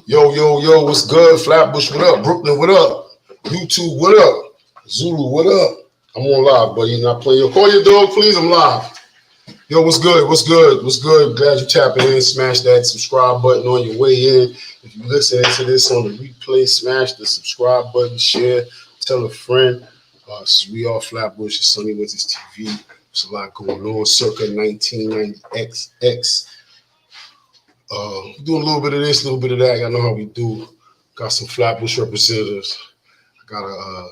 Yo, what's good? Flatbush, what up? Brooklyn, what up? YouTube, what up? Zulu, what up? I'm on live, buddy. You're not playing. Call your dog, please. I'm live. Yo, what's good? What's good? What's good? Glad you tapping in. Smash that subscribe button on your way in. If you're listening to this on the replay, smash the subscribe button, share, tell a friend. We are Flatbush, it's Sunny with his TV. There's a lot going on. Circa 1990XX. Doing a little bit of this, a little bit of that. Y'all know how we do. Got some Flatbush representatives. I got a.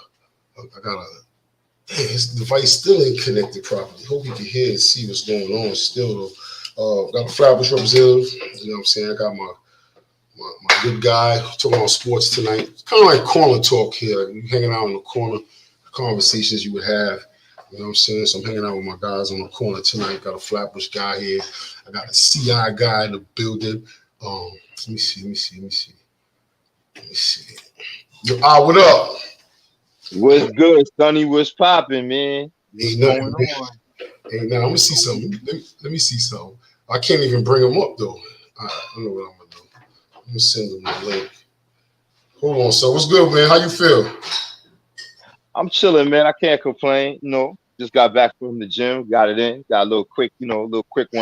His device still ain't connected properly. Hope you can hear and see what's going on still. Got a Flatbush representative. You know what I'm saying? I got my good guy talking about sports tonight. It's kind of like corner talk here. Like we hanging out in the corner, conversations you would have. You know what I'm saying? So I'm hanging out with my guys on the corner tonight. Got a Flatbush guy here. I got a CI guy in the building. Let me see. Yo, what up? What's good, Sonny? What's popping, man? Ain't nothing, man. Ain't nothing. Let me see something. Let me see something. I can't even bring him up though. I know what I'm gonna do. I'm gonna send him the link. Hold on, so what's good, man? How you feel? I'm chilling, man. I can't complain. You know, just got back from the gym, got it in, got a little quick one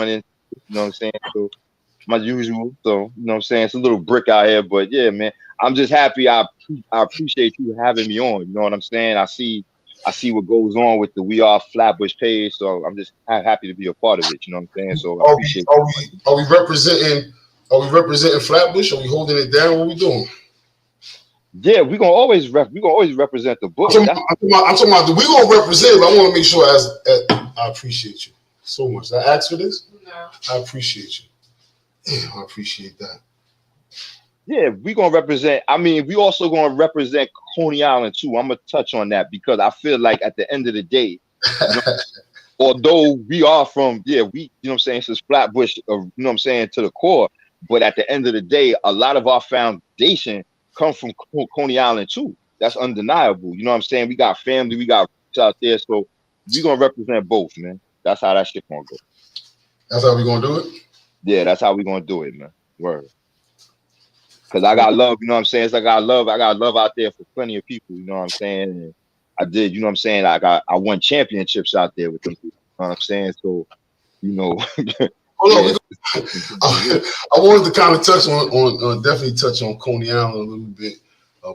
in. You know what I'm saying? So my usual. So you know what I'm saying? It's a little brick out here, but yeah, man. I'm just happy. I appreciate you having me on. You know what I'm saying? I see what goes on with the We Are Flatbush page, so I'm just happy to be a part of it. You know what I'm saying? So I appreciate. Are we representing? Are we representing Flatbush? Are we holding it down? What are we doing? Yeah, we gonna always represent the book. I'm talking about we gonna represent. But I want to make sure as I appreciate you so much. Did I ask for this? No. I appreciate you. Damn, I appreciate that. Yeah, we gonna represent. I mean, we also gonna represent Coney Island too. I'm gonna touch on that because I feel like at the end of the day, you know, although we are from, we, you know what I'm saying, since Flatbush, you know what I'm saying, to the core, but at the end of the day, a lot of our foundation come from Coney Island too. That's undeniable. You know what I'm saying? We got family, we got roots out there, so we gonna represent both, man. That's how that shit gonna go. That's how we gonna do it? Yeah, that's how we gonna do it, man. Word. Cause I got love, you know what I'm saying? It's like I got love out there for plenty of people, you know what I'm saying? And I did, you know what I'm saying? I won championships out there with them people, you know what I'm saying? So, you know. Hold on, I wanted to kind of touch on definitely touch on Coney Island a little bit.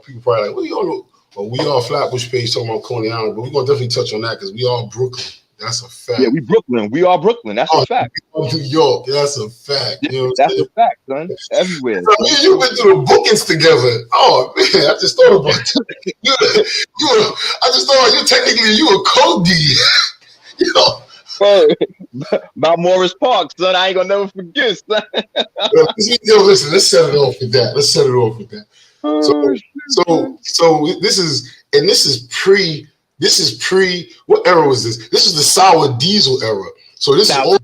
People probably like, well, you know, we are Flatbush page talking about Coney Island, but we're gonna definitely touch on that because we are Brooklyn. That's a fact. Yeah, we Brooklyn. We are Brooklyn. That's a fact. New York. That's a fact. Yeah, you know that's a fact, son. Everywhere. So you went through the bookings together. Oh man, I just thought about that. I just thought you a Cody. You know. About Morris Park, son. I ain't gonna never forget, son. Listen, let's set it off with that. So this is pre. What era was this? This is the sour diesel era. So this is a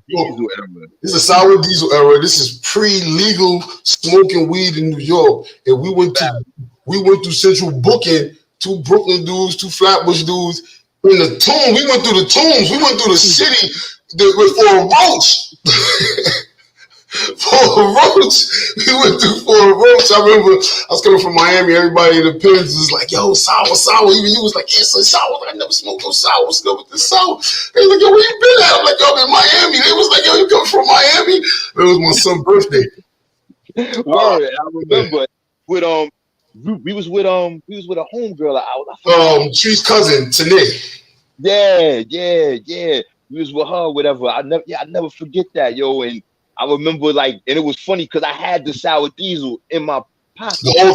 sour diesel era. This is pre-legal smoking weed in New York, and we went through Central booking, two Brooklyn dudes, two Flatbush dudes. In the tomb, we went through the tombs. We went through the city for a roach. For a roach. We went through for a roach. I remember I was coming from Miami. Everybody in the pins was like, yo, sour. Even you was like, yes, it's sour. I never smoked no sour. What's good with this sour? They was like, yo, where you been at? I'm like, yo, I'm in Miami. They was like, yo, you come from Miami? It was my son's birthday. Word, I remember we was with a homegirl. Tree's cousin, Tanae. Yeah. We was with her, whatever. I never forget that, yo. And I remember and it was funny because I had the sour diesel in my pocket. That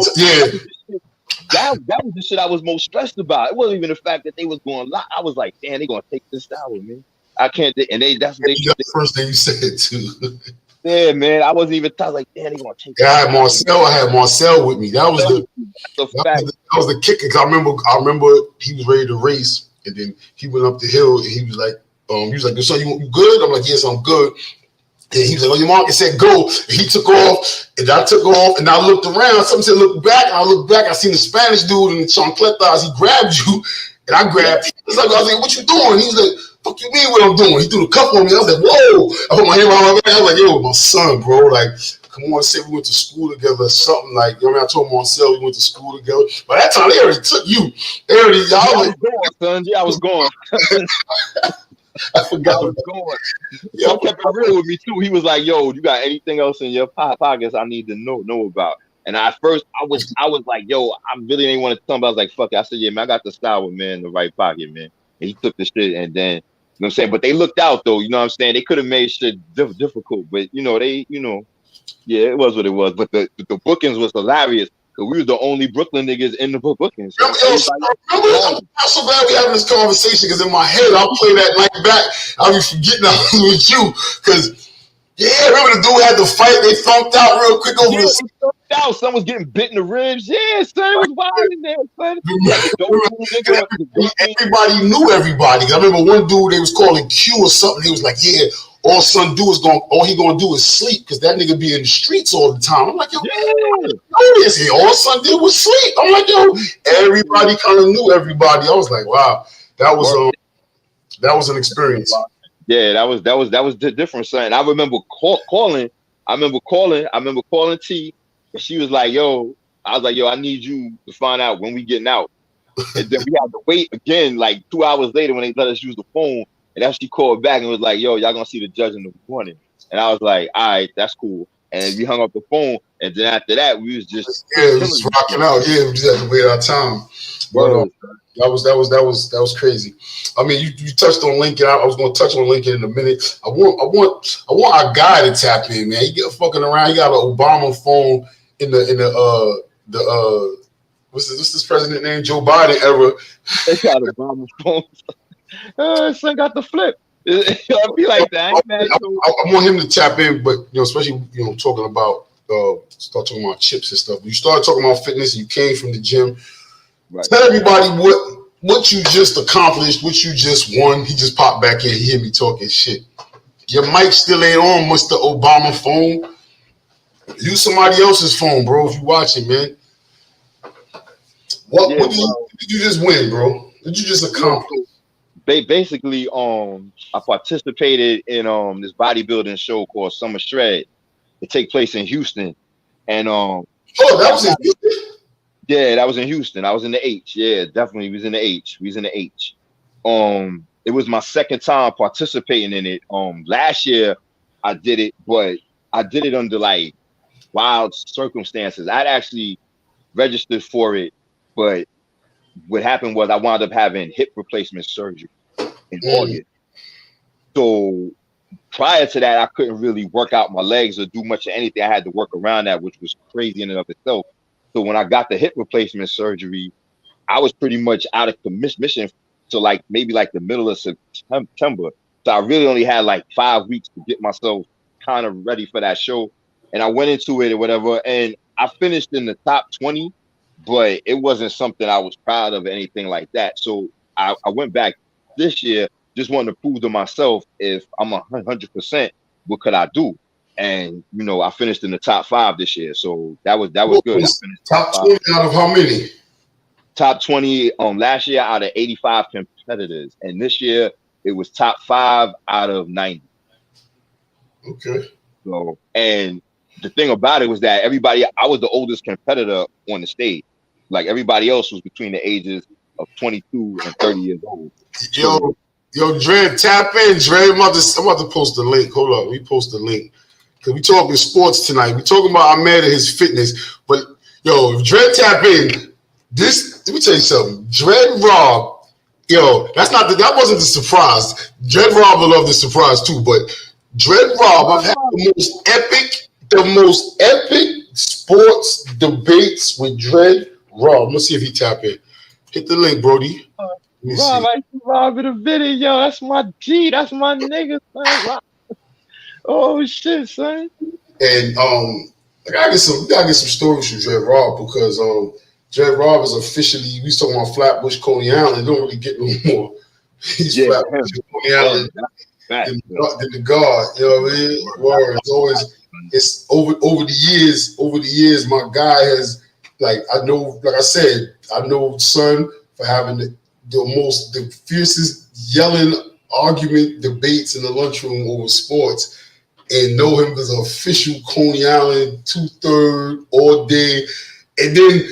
was the shit I was most stressed about. It wasn't even the fact that they was going live. I was like, damn, they gonna take this sour, man. I can't. And that's what the first thing you said too. Yeah, man. I wasn't even. I was like, damn, they gonna take. I had Marcel with me. That was the kicker. Cause I remember he was ready to race, and then he went up the hill, and he was like, so you good? I'm like, yes, I'm good. And he was like, oh, your mom said go. And he took off, and I took off, and I looked around. Something said, look back. And I looked back. I seen the Spanish dude in the chancletas. He grabbed you, and I grabbed him. I was like, what you doing? He was like, fuck you mean what I'm doing? He threw the cup on me. I was like, whoa. I put my hand around my back. I was like, yo, my son, bro. Like, come on, say we went to school together or something like, you know what I mean? I told Marcel we went to school together. By that time, they already took you. They already, y'all I was going, son. Yeah, I was going. I forgot. I was going. Some kept it real with me too. He was like, "Yo, you got anything else in your pockets I need to know about?" And at first, I was like, "Yo, I really didn't want to tell him." But I was like, "Fuck it." I said, "Yeah, man, I got the style with man in the right pocket, man." And he took the shit, and then you know what I'm saying. But they looked out though. You know what I'm saying. They could have made shit difficult, but yeah, it was what it was. But the bookings was hilarious. Cause we were the only Brooklyn niggas in the bookings. Remember, I'm so glad we having this conversation because in my head I'll play that night back. I'll be forgetting I was with you because remember the dude had the fight. They thumped out real quick over the. Someone was getting bit in the ribs. Yeah, son, it was wild in there, son. Everybody knew everybody. I remember one dude they was calling Q or something. He was like, "Yeah, all son do is all he gonna do is sleep because that nigga be in the streets all the time." I'm like, "Yo, all son did was sleep." I'm like, "Yo, everybody kind of knew everybody." I was like, "Wow, that was an experience." Yeah, that was different, son. I remember calling. I remember calling T, and she was like, "Yo," I was like, "Yo, I need you to find out when we getting out." And then we had to wait again, like 2 hours later when they let us use the phone. And then she called back and was like, "Yo, y'all gonna see the judge in the morning." And I was like, "All right, that's cool." And we hung up the phone. And then after that, we was just rocking out. Yeah, we just had to wait our time. But that was crazy. I mean, you touched on Lincoln. I was gonna touch on Lincoln in a minute. I want our guy to tap in, man. He get fucking around. He got an Obama phone in the what's this president name? Joe Biden era. They got Obama phones. Son got the flip. I'll be like that. I want him to tap in, but especially talking about start talking about chips and stuff. You started talking about fitness. And you came from the gym. Right. Tell everybody what you just accomplished, what you just won. He just popped back in. He hear me talking shit. Your mic still ain't on, Mr. Obama phone. Use somebody else's phone, bro. If you watching, man. What did you just win, bro? What did you just accomplish? Basically, I participated in this bodybuilding show called Summer Shred. It take place in Houston, and that was in Houston. Yeah, that was in Houston. I was in the H. Yeah, definitely, we was in the H. It was my second time participating in it. Last year I did it, but I did it under like wild circumstances. I'd actually registered for it, but what happened was I wound up having hip replacement surgery in August. So prior to that, I couldn't really work out my legs or do much of anything. I had to work around that, which was crazy in and of itself. So when I got the hip replacement surgery, I was pretty much out of commission to maybe the middle of September. So I really only had like 5 weeks to get myself kind of ready for that show. And I went into it or whatever, and I finished in the top 20, but it wasn't something I was proud of or anything like that. So I went back this year, just wanted to prove to myself if I'm 100%, what could I do? And I finished in the top 5 this year, so that was good. I finished top 20 out of how many? Top 20 last year out of 85 competitors, and this year it was top 5 out of 90. Okay. So, and the thing about it was that I was the oldest competitor on the stage. Like everybody else was between the ages of 22 and 30 years old. Yo, Dred, tap in, Dred. I'm about to post the link. Hold up, we post the link. Because we talking sports tonight. We talking about Ahmed and his fitness. But, yo, if Dred tap in, let me tell you something. Dred Rob, that wasn't the surprise. Dred Rob will love the surprise too. But Dred Rob, I've had the most epic sports debates with Dred Rob. Let's see if he tap in. Hit the link, Brody. Rob, I see Rob in the video. That's my G. That's my nigga, son. Rob. Oh shit, son. And I gotta get some stories from Dred Rob because Dred Rob is officially, we talking about Flatbush, Coney Island. Don't really get no more. He's Flatbush, Coney Island, than the guard. You know what I mean? Word. It's over the years, my guy has I know son for having the fiercest yelling argument debates in the lunchroom over sports. and know him as an official Coney Island 2/3 all day, and then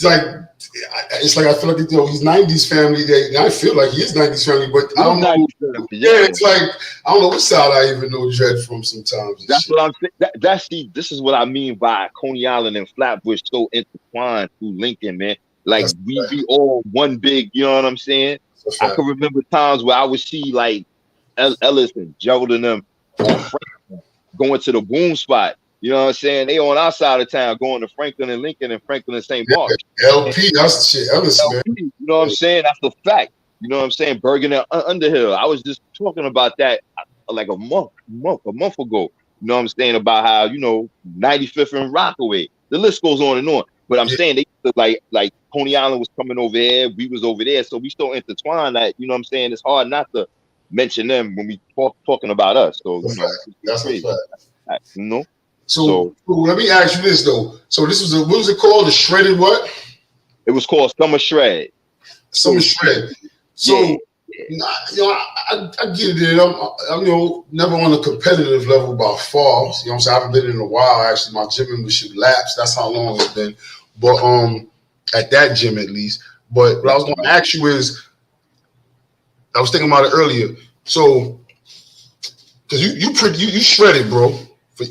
like it's like I feel like he's 90s family. I feel like he is 90s family, but I don't know. Yeah, it's like I don't know what side I even know Dread from sometimes. That's what I'm saying. This is what I mean by Coney Island and Flatbush so intertwined through Lincoln, man. Like we be all one big, you know what I'm saying? I can remember times where I would see like Ellis and Gerald and them going to the boom spot. You know what I'm saying? They on our side of town going to Franklin and Lincoln and Franklin and St. Mark. LP, that's the shit. Ellis, man. You know what I'm saying? That's the fact. You know what I'm saying? Bergen and Underhill. I was just talking about that like a month ago. You know what I'm saying? About how, 95th and Rockaway. The list goes on and on. But I'm saying they like Coney Island was coming over here, we was over there, so we still intertwined that, you know what I'm saying? It's hard not to mention them when we talking about us. So that's a fact. So let me ask you this though. So this was what was it called? The shredded what? It was called Summer Shred. Summer Shred. So I get it. I'm never on a competitive level by far. You know what I'm saying? I haven't been in a while. Actually, my gym membership lapsed. That's how long it's been. But at that gym at least. But what I was going to ask you is, I was thinking about it earlier. So, because you shredded, bro.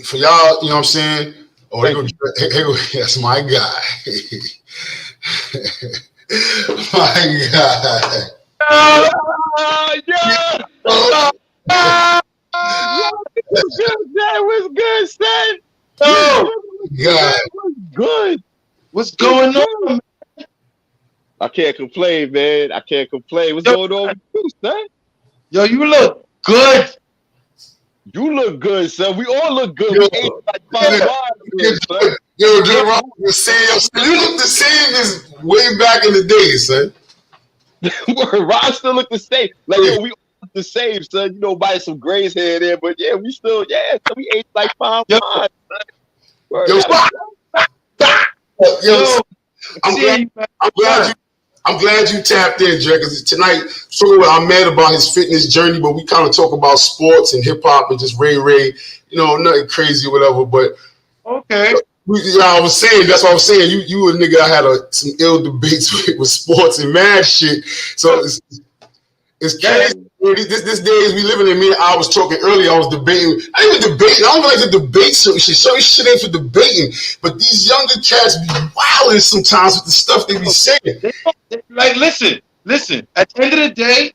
For y'all, you know what I'm saying? Oh, that's my guy. My guy. Yeah. That was good, son. God. Was good. What's going on? I can't complain, man. I can't complain. What's going on with you, son? Yo, you look good. You look good, son. We all look good. We ate like 5 bars, son. Yo, Joe Rock was saying, you look the same as way back in the day, son. Rod still look the same. Like, yo, we all look the same, son. By some grays hair there, but yeah, we still, so we ate like 5 bars. I'm glad you tapped in, Dre, because tonight, talking with Ahmed about his fitness journey, but we kind of talk about sports and hip hop and just Ray, nothing crazy or whatever. But okay, I was saying, that's what I was saying. You a nigga I had some ill debates with sports and mad shit. So it's crazy. This days we living in. I was talking earlier. I was debating. I ain't even debating. I don't like to debate certain shit. Certain shit ain't for debating. But these younger cats be wilding sometimes with the stuff they be saying. Like, listen. At the end of the day,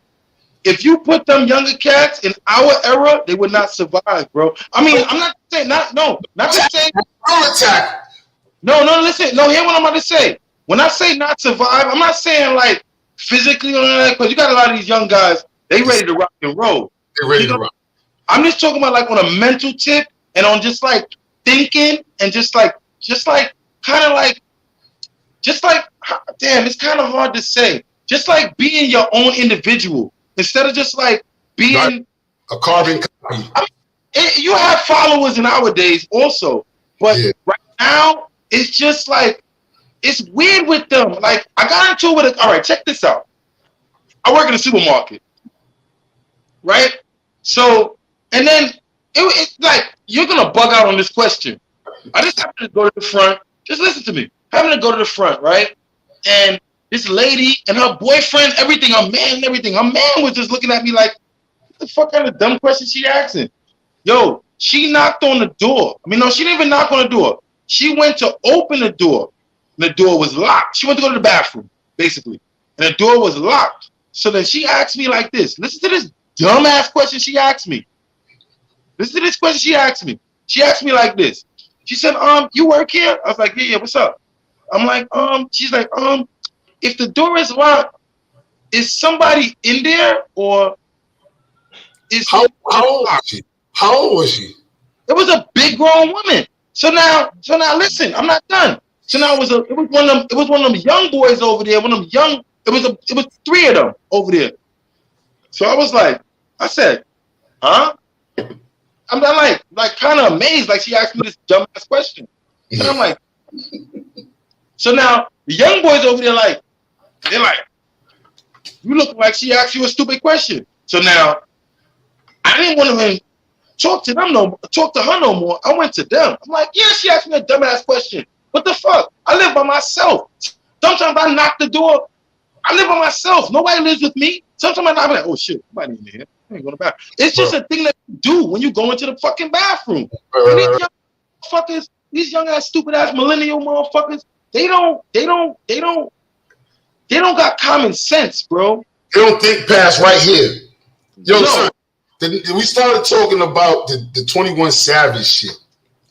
if you put them younger cats in our era, they would not survive, bro. I mean, I'm not saying not to say. Attack. No, listen. No, hear what I'm about to say. When I say not survive, I'm not saying like physically or that, because you got a lot of these young guys. They ready to rock and roll. They ready to rock. I'm just talking about like on a mental tip and on just like thinking and just like damn, it's kind of hard to say. Just like being your own individual instead of just like being a carbon copy. You have followers nowadays also, but right now it's just like it's weird with them. Like I got into it with all right, check this out. I work in a supermarket. Right? So, and then it's like, you're going to bug out on this question. I just happened to go to the front. Just listen to me. Happened to go to the front, right? And this lady and her boyfriend, everything, her man and everything. Her man was just looking at me like, what the fuck kind of dumb question she asking? Yo, she knocked on the door. I mean, no, she didn't even knock on the door. She went to open the door. And the door was locked. She went to go to the bathroom, basically. And the door was locked. So then she asked me like this. Listen to this dumbass question she asked me. Listen to this question she asked me. She asked me like this. She said, you work here? I was like, yeah, what's up? I'm like, she's like, if the door is locked, is somebody in there or is how old was she? How old was she? It was a big grown woman. So now listen, I'm not done. So now it was one of them young boys over there, one of them young, it was 3 of them over there. So I was like, I said, huh? I'm not like kind of amazed, like she asked me this dumb ass question. And I'm like, so now the young boys over there, they're like, you look like she asked you a stupid question. So now I didn't want to talk to her no more. I went to them. I'm like, yeah, she asked me a dumbass question. What the fuck? I live by myself. Sometimes I knock the door. I live by myself. Nobody lives with me. Sometimes I knock, I'm like, oh shit, nobody in here. I ain't going to the bathroom. It's just a thing that you do when you go into the fucking bathroom. And these young motherfuckers, these young ass stupid ass millennial motherfuckers, they don't got common sense, bro. They don't think past right here. Yo, no. Son, we started talking about the 21 Savage shit.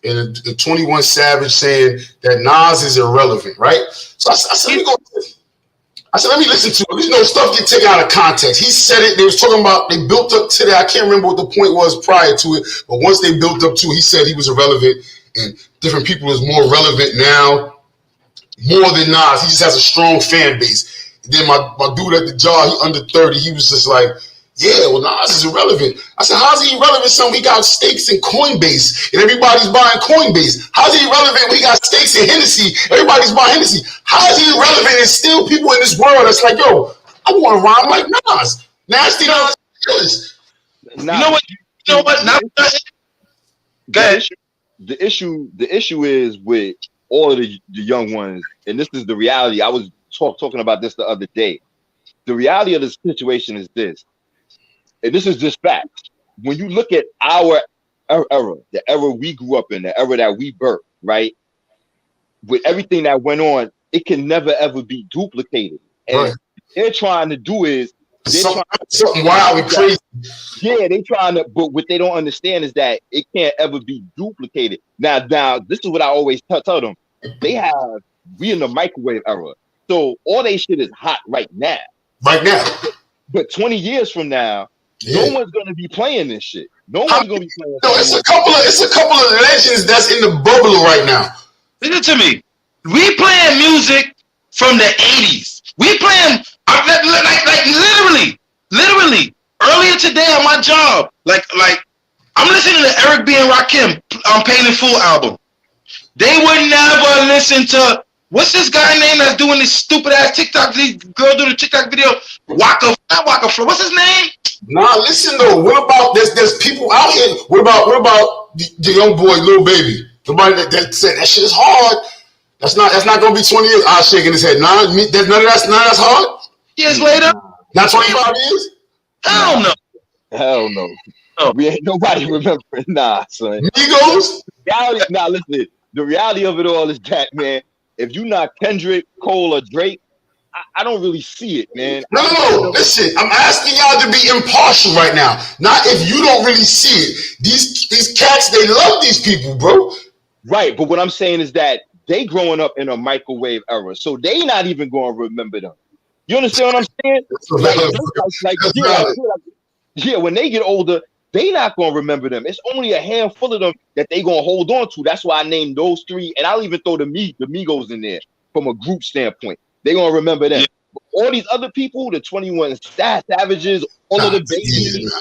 And the 21 Savage saying that Nas is irrelevant, right? So I said, let me listen to it. You know, stuff get taken out of context. He said it. They was talking about, they built up to that. I can't remember what the point was prior to it. But once they built up to it, he said he was irrelevant. And different people is more relevant now, more than Nas. He just has a strong fan base. And then my dude at the job, he under 30, he was just like, yeah, well, Nas is irrelevant. I said, how's he irrelevant? Son, we got stakes in Coinbase, and everybody's buying Coinbase. How's he irrelevant? We got stakes in Hennessy. Everybody's buying Hennessy. How is he irrelevant? There's still people in this world that's like, yo, I want to rhyme like Nas. Nasty Nas. You know what? You know what? Go ahead. The issue is with all of the young ones, and this is the reality. I was talking about this the other day. The reality of the situation is this. And this is just facts. When you look at our era, the era we grew up in, the era that we birthed, right? With everything that went on, it can never ever be duplicated. And what they're trying to do is something wild and crazy. Yeah, they trying to, but what they don't understand is that it can't ever be duplicated. Now, this is what I always tell them. We in the microwave era. So all they shit is hot right now. Right now. But 20 years from now, no one's gonna be playing this shit. No one's gonna be playing. No, it's a couple of legends that's in the bubble right now. Listen to me. We playing music from the 80s. We playing like literally. Earlier today on my job, like I'm listening to Eric B and Rakim on Pain in Full album. They would never listen to what's this guy name that's doing this stupid ass TikTok girl doing the TikTok video? Waka Flow. What's his name? Nah, listen though. What about there's people out here? What about the young boy, Lil Baby? Somebody that said that shit is hard. That's not gonna be 20 years. I'm shaking his head. None of that's hard. Years later. Not 25 years. Hell no. Hell no. Oh. We ain't nobody remembering. Nah, son. Migos. Listen. The reality of it all is that, man, if you not Kendrick, Cole, or Drake, I don't really see it, man. No, listen, I'm asking y'all to be impartial right now. Not if you don't really see it. These cats, they love these people, bro. Right, but what I'm saying is that they growing up in a microwave era, so they not even going to remember them. You understand what I'm saying? When they get older, they not going to remember them. It's only a handful of them that they going to hold on to. That's why I named those three, and I'll even throw the Migos in there from a group standpoint. They gonna remember them. Yeah. All these other people, the 21 Savages, all of the babies.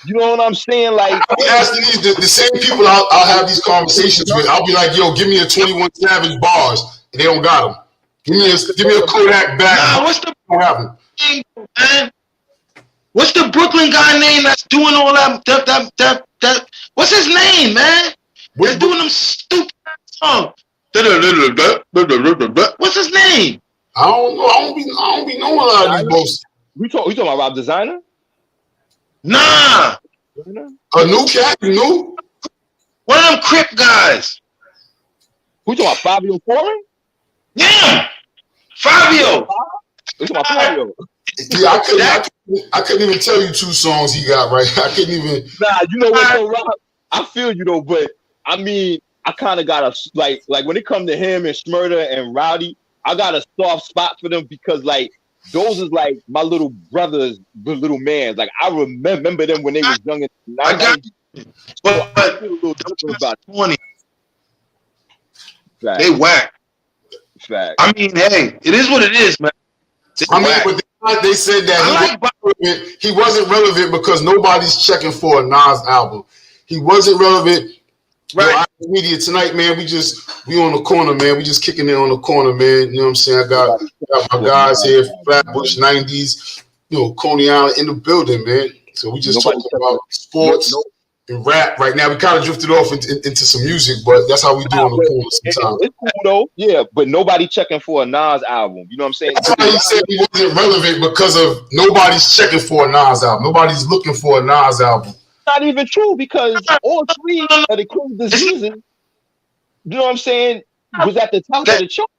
You know what I'm saying? Like, I'll be asking the same people I'll have these conversations with. I'll be like, yo, give me a 21 Savage bars, and they don't got them. Give me a Kodak back. Nah, what's the man? What's the Brooklyn guy name that's doing all that? What's his name, man? That's doing them stupid songs. What's his name? I don't know. I don't be knowing a lot of these boys. We talking about Rob Designer? Nah. A new cat? New? One of them Crip guys. Who talking about Fabio Foreign? Yeah. Fabio. We talking about Fabio. Yeah, I couldn't even tell you 2 songs he got right. I couldn't even. Nah, you know what though, Rob? I feel you though, but I mean, I kind of got a like when it comes to him and Smurda and Rowdy, I got a soft spot for them because like those is like my little brothers, little man. Like I remember them when they was young. I got you. But I feel a little different about 20. Fact. They whack. Fact. I mean, hey, it is what it is, man. But they said that he wasn't relevant because nobody's checking for a Nas album. He wasn't relevant. Right. Yo, media tonight, man. We on the corner, man. We just kicking it on the corner, man. You know what I'm saying? I got my guys here, Flatbush 90s, Coney Island in the building, man. So we just talking about sports. in rap right now. We kind of drifted off into some music, but that's how we do on the corner sometimes. It's cool though, yeah. But nobody checking for a Nas album. You know what I'm saying? That's why he said he wasn't relevant because of nobody's checking for a Nas album. Nobody's looking for a Nas album. Not even true because all three of the King's Diseases, you know what I'm saying, was at the top of the chart.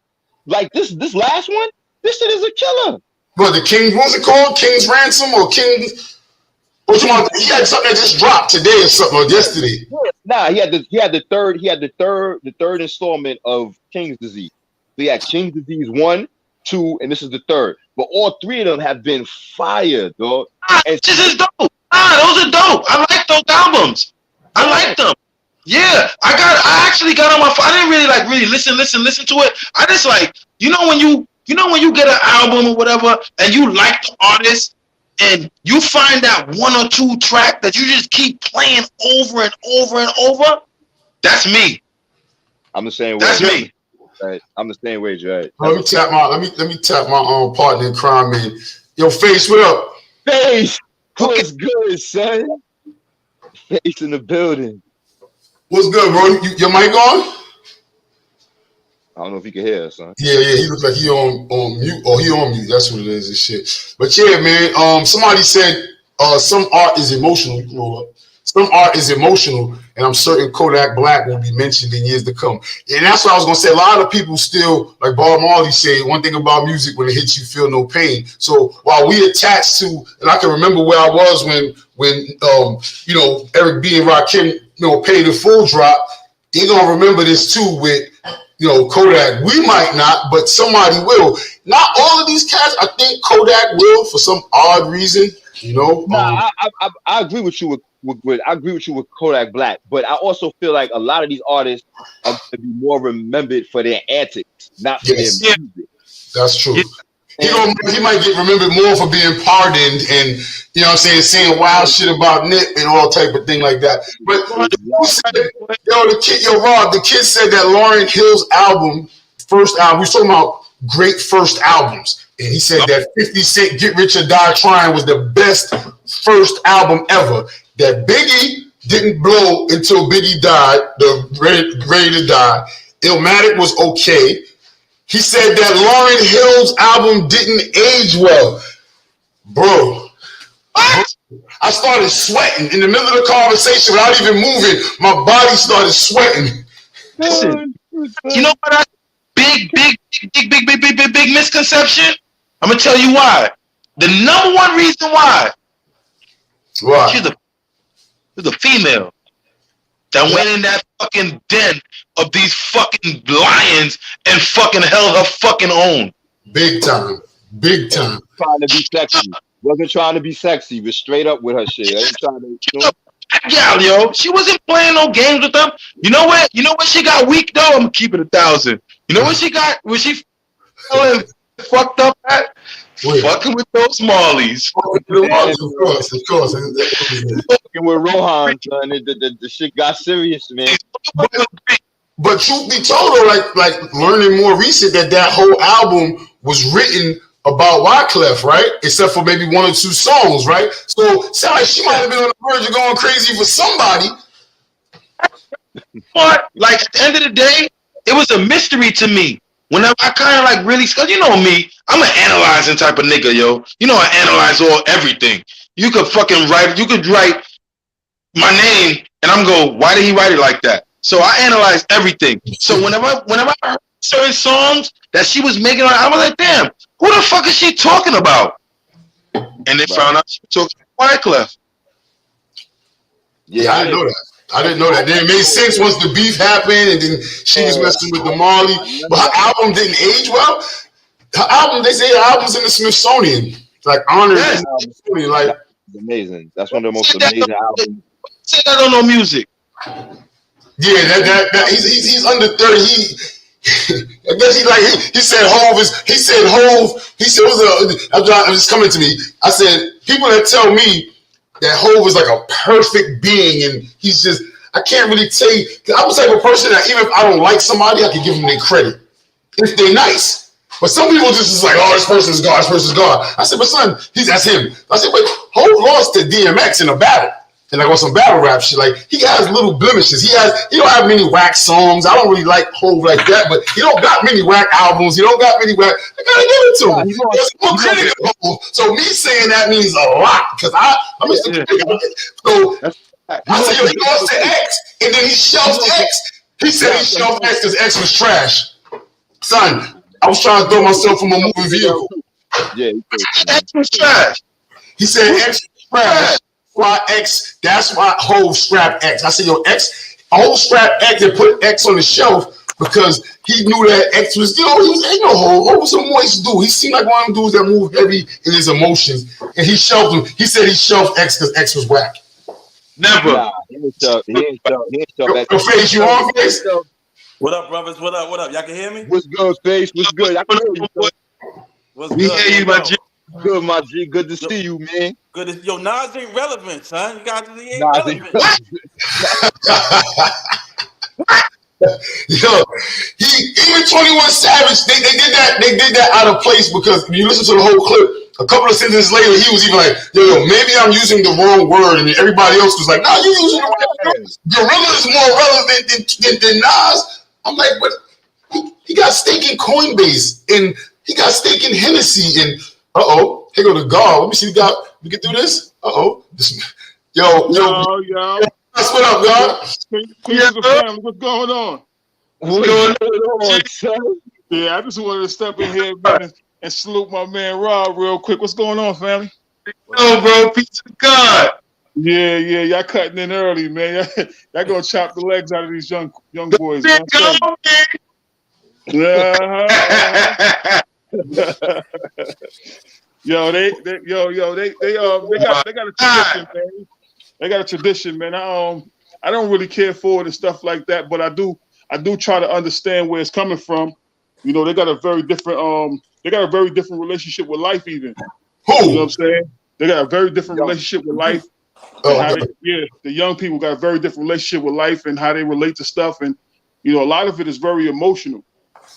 Like this last one, this shit is a killer. But the King, what's it called? King's Ransom or King? What you want? He had something that just dropped today or something, or yesterday. Nah, he had the third installment of King's Disease. So he had King's Disease 1, 2, and this is the third. But all three of them have been fire, dog. This is dope. Those are dope. I like those albums. I like them. Yeah, I actually got on my phone. I didn't really listen to it. I just like, when you get an album or whatever and you like the artist and you find that one or two track that you just keep playing over and over and over, that's me. I'm the same way. That's me. Right. I'm the same way, Jay. Let me tap my partner in crime, man. Yo, Face, what up? Face, what's good, son? Face in the building. What's good, bro? Your mic on? I don't know if you can hear us, son. Yeah, he looks like he on mute. Or he on mute. That's what it is and shit. But yeah, man. Somebody said some art is emotional. You can roll up. Some art is emotional, and I'm certain Kodak Black will be mentioned in years to come. And that's what I was gonna say. A lot of people still, like Bob Marley said, one thing about music: when it hits you, feel no pain. So while we attached to, and I can remember where I was when Eric B and Rakim, paid the full drop. They're gonna remember this too with Kodak. We might not, but somebody will. Not all of these cats. I think Kodak will for some odd reason. I agree with you I agree with you with Kodak Black, but I also feel like a lot of these artists are going to be more remembered for their antics, not for their music. That's true. He might get remembered more for being pardoned and saying wild shit about Nip and all type of thing like that. But the kid said that Lauryn Hill's first album, we were talking about great first albums, and he said that 50 Cent Get Rich or Die Trying was the best first album ever. That Biggie didn't blow until Biggie died, ready to die. Illmatic was okay. He said that Lauryn Hill's album didn't age well. Bro, I started sweating in the middle of the conversation without even moving. My body started sweating. Listen, you know what? Big misconception. I'm gonna tell you why. The number one reason why. Why? She's a female that went in that fucking den of these fucking lions and fucking held her fucking own. Big time. Trying to be sexy. Wasn't trying to be sexy, but straight up with her shit. I ain't trying to. Yeah, yo, she wasn't playing no games with them. You know what? She got weak though. I'm gonna keep it 1,000. You know what she got? Was she fucked up at? Fucking with those Marleys. Of course. Fucking with Rohan, son. The shit got serious, man. But truth be told, though, like learning more recent that whole album was written about Wyclef, right? Except for maybe one or two songs, right? So it sounds like she might have been on the verge of going crazy for somebody. But like at the end of the day, it was a mystery to me. Whenever I kind of like really, cause you know me, I'm an analyzing type of nigga, yo. I analyze everything. You could write my name and I'm go, why did he write it like that? So I analyze everything. So whenever I heard certain songs that she was making, I was like, damn, who the fuck is she talking about? And they found out she was talking about Wyclef. Yeah, I didn't know that. Then it made sense once the beef happened and then she was messing with the Marley. But her album didn't age well. Her album, they say her album's in the Smithsonian. Like honored in the Smithsonian. Like amazing. That's one of the most amazing albums. Say that on no music. Yeah, that he's under 30. I guess he said Hov it's coming to me. I said people that tell me that Hov is like a perfect being and he's just, I can't really tell you. I'm the type of person that even if I don't like somebody, I can give them their credit if they're nice. But some people just is like, oh, this person's God, this person's God. I said, but son, that's him. I said, but Hov lost to DMX in a battle. and like on some battle rap shit. Like he has little blemishes. He don't have many whack songs. I don't really like Hov like that, but he don't got many whack albums. He don't got many whack. I gotta give it to him. He's more critical of Hov. So me saying that means a lot because I'm just a critic. So I said, yo, he goes to X, and then he shelved X. He said he shelved X because X was trash. Son, I was trying to throw myself from a moving vehicle. Yeah, X was trash. He said X was trash. Why X? That's why Hov scrapped X. I said, yo, Hov scrapped X and put X on the shelf because he knew that X was, he ain't no Hov. Hov was a moist dude. He seemed like one of them dudes that moved heavy in his emotions, and he shelved him. He said he shelved X because X was whack. Never. Nah, he ain't shelved X. Your face, you on face? What up, brothers? What up? What up? Y'all can hear me? What's good, face? What's good? I can hear you. What's We good? hear you, my G. Good, my G. Good to see you, man. Good. Yo, Nas ain't relevant, son. You guys, he ain't Nas relevant. Yo, even 21 Savage, they did that out of place because if you listen to the whole clip, a couple of sentences later, he was even like, yo, maybe I'm using the wrong word, and everybody else was like, no, you're using the right word. Gorilla is more relevant than Nas. I'm like, but he got stake in Coinbase, and he got stake in Hennessy, and here go the guard. Let me see, we can do this? Yo. What up, God? Family. What's going on? What's going on, son? Yeah, I just wanted to step in here, man, and salute my man Rob real quick. What's going on, family? Yo, bro, peace of God. Yeah, y'all cutting in early, man. Y'all gonna chop the legs out of these young boys, man. Yo, they got a tradition, man. They got a tradition, man. I don't really care for it and stuff like that, but I do try to understand where it's coming from. You know, they got a very different relationship with life, even. Who? You know what I'm saying? They got a very different relationship with life. The young people got a very different relationship with life and how they relate to stuff. And, you know, a lot of it is very emotional.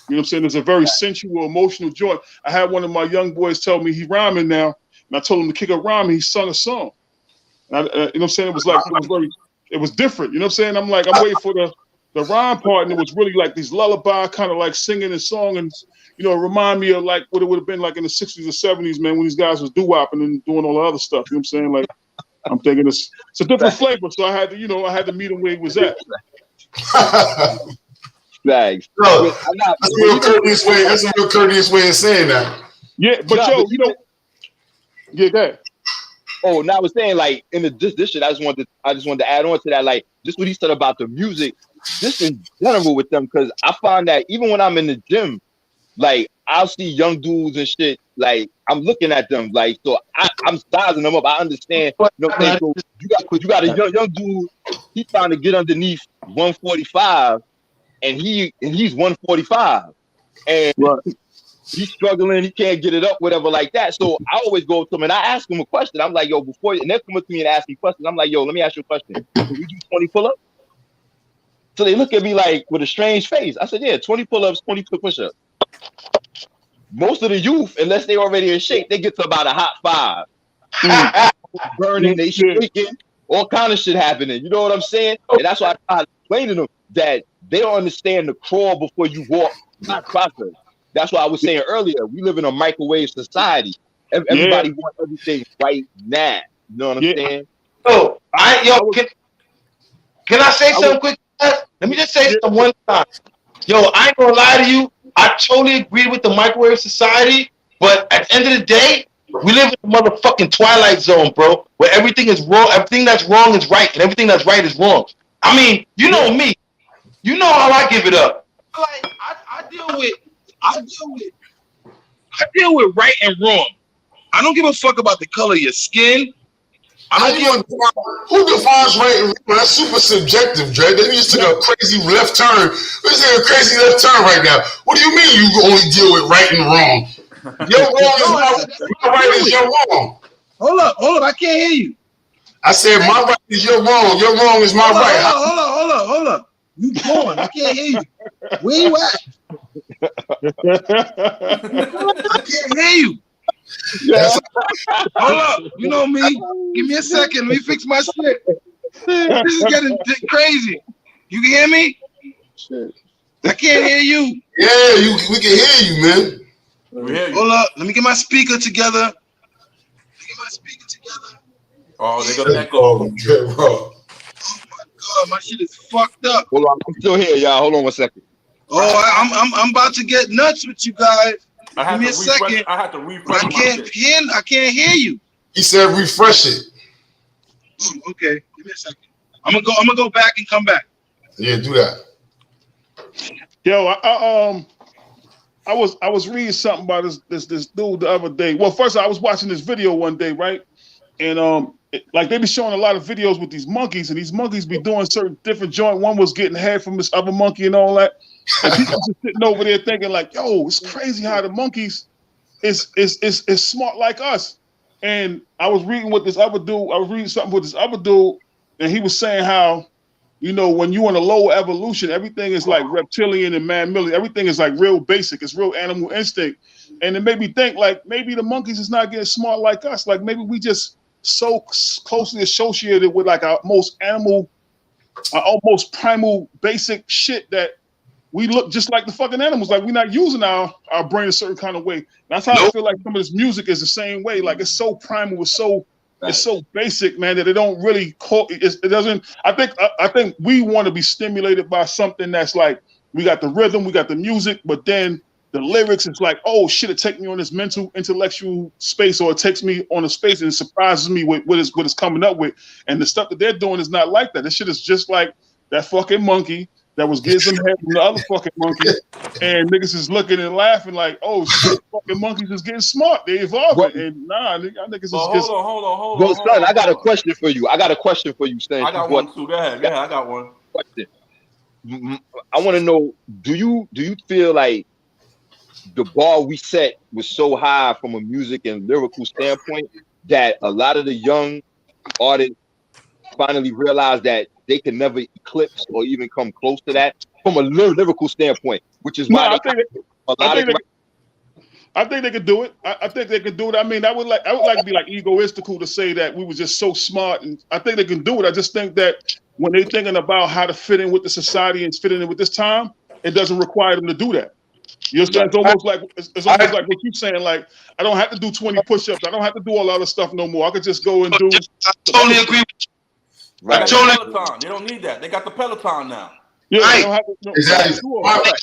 You know what I'm saying? There's a very sensual, emotional joint. I had one of my young boys tell me he's rhyming now, and I told him to kick up rhyming. He sung a song. And you know what I'm saying? It was different. You know what I'm saying? I'm waiting for the rhyme part, and it was really like these lullaby kind of like singing this song, and you know, it remind me of like what it would have been like in the 60s or 70s, man, when these guys was doo-wopping and doing all the other stuff. You know what I'm saying? Like, I'm thinking it's a different flavor, so I had to meet him where he was at. Thanks. No, that's a real courteous way of saying that. Yeah, but you know, yeah, go ahead. Oh, now I was saying, like, in this shit, I just wanted to add on to that, like, just what he said about the music, just in general with them, because I find that even when I'm in the gym, like, I'll see young dudes and shit, like, I'm looking at them, like, so I'm sizing them up. I understand, you know what I'm saying? So you got a young dude, he's trying to get underneath 145, and he's 145, and right. He's struggling, he can't get it up, whatever like that. So I always go to him and I ask him a question. I'm like, yo, and they're coming to me and ask me questions. I'm like, yo, let me ask you a question. Can we do 20 pull-ups? So they look at me like with a strange face. I said, yeah, 20 pull-ups, 20 push-ups. Most of the youth, unless they already in shape, they get to about a hot 5. Burning, they shaking, all kind of shit happening. You know what I'm saying? And that's why I explain to them that they don't understand the crawl before you walk, not process. That's why I was saying earlier, we live in a microwave society. Everybody wants everything right now. You know what I'm saying? Can I say something quick? Let me just say something one time. Yo, I ain't gonna lie to you. I totally agree with the microwave society, but at the end of the day, we live in a motherfucking twilight zone, bro, where everything is wrong. Everything that's wrong is right, and everything that's right is wrong. I mean, you know me. You know how I give it up. Like I deal with right and wrong. I don't give a fuck about the color of your skin. Who defines right and wrong? That's super subjective, Dre. They just took a crazy left turn. We're taking a crazy left turn right now. What do you mean you only deal with right and wrong? Your wrong is my right is your wrong. Hold up. I can't hear you. I said my right is your wrong. Your wrong is my right. Hold up. You going? I can't hear you. Where you at? I can't hear you. Yeah. Hold up. You know me. Give me a second. Let me fix my shit. This is getting crazy. You can hear me? Shit. I can't hear you. Yeah, we can hear you, man. Hold up. Let me get my speaker together. Oh, they got echo. Oh my God, my shit is fucked up. Hold on, I'm still here, y'all. Hold on 1 second. Oh, I'm about to get nuts with you guys. Give me a second. I have to refresh. I can't hear you. He said refresh it. Oh, okay, give me a second. I'm gonna go back and come back. Yeah, do that. Yo, I was reading something about this dude the other day. Well, first I was watching this video one day, right? And like they be showing a lot of videos with these monkeys, and these monkeys be doing certain different joint. One was getting head from this other monkey and all that. And people just sitting over there thinking like, yo, it's crazy how the monkeys is smart like us. And I was reading with this other dude. I was reading something with this other dude, and he was saying how, you know, when you in a lower evolution, everything is like reptilian and mammalian. Everything is like real basic. It's real animal instinct. And it made me think like maybe the monkeys is not getting smart like us. Like maybe we just so closely associated with like our most animal, our almost primal basic shit that we look just like the fucking animals. Like we're not using our brain a certain kind of way. That's how I feel like some of this music is the same way. Like it's so primal, it's so basic, man, that it don't really it doesn't. I think we want to be stimulated by something that's like we got the rhythm, we got the music, but then the lyrics is like, oh shit, it takes me on this mental, intellectual space, or it takes me on a space and it surprises me with what it's coming up with. And the stuff that they're doing is not like that. This shit is just like that fucking monkey that was getting some head from the other fucking monkey, and niggas is looking and laughing like, oh shit, fucking monkeys is getting smart, they evolving. And nah, niggas is just hold Well, on. son, I got a question for you. Stan. I got one too. Go ahead. Yeah, I got one. Question. I want to know, do you feel like the bar we set was so high from a music and lyrical standpoint that a lot of the young artists finally realized that they can never eclipse or even come close to that from a lyrical standpoint, which is why I think they could do it. I think they could do it. I mean, I would like to be like egoistical to say that we were just so smart, and I think they can do it. I just think that when they're thinking about how to fit in with the society and fit in with this time, it doesn't require them to do that. You understand? It's almost like what you're saying. Like I don't have to do 20 push-ups. I don't have to do all that other stuff no more. I could just go and do. I totally agree with you. Right. Peloton. They don't need that. They got the Peloton now. Yeah, right. They don't have to, no, exactly. Why run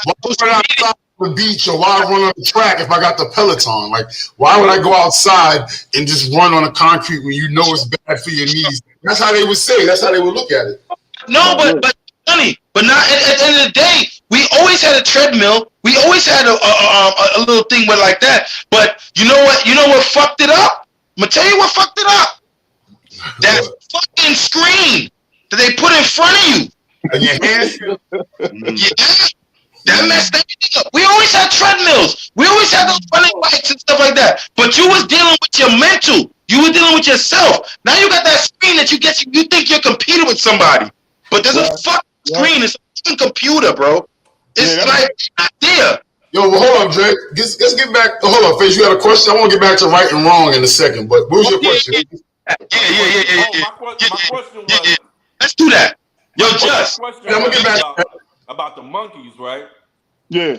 outside on the beach or why run on the track if I got the Peloton? Like, why would I go outside and just run on the concrete when you know it's bad for your knees? That's how they would say. That's how they would look at it. No, but funny. But not at the end of the day, we always had a treadmill. We always had a little thing with like that. But you know what? You know what fucked it up? I'm gonna tell you what fucked it up. That fucking screen that they put in front of you. Your hands. Yeah. That messed everything up. We always had treadmills. We always had those running bikes and stuff like that. But you was dealing with your mental. You were dealing with yourself. Now you got that screen that you think you're competing with somebody. But there's a fucking screen. It's a fucking computer, bro. It's like not there. Yo, well, hold on, Dre. Let's get back. Hold on, Face. You got a question? I want to get back to right and wrong in a second. But what was your question? Yeah. My question was. Let's do that. Yo, just. I'm gonna get back about the monkeys, right? Yeah.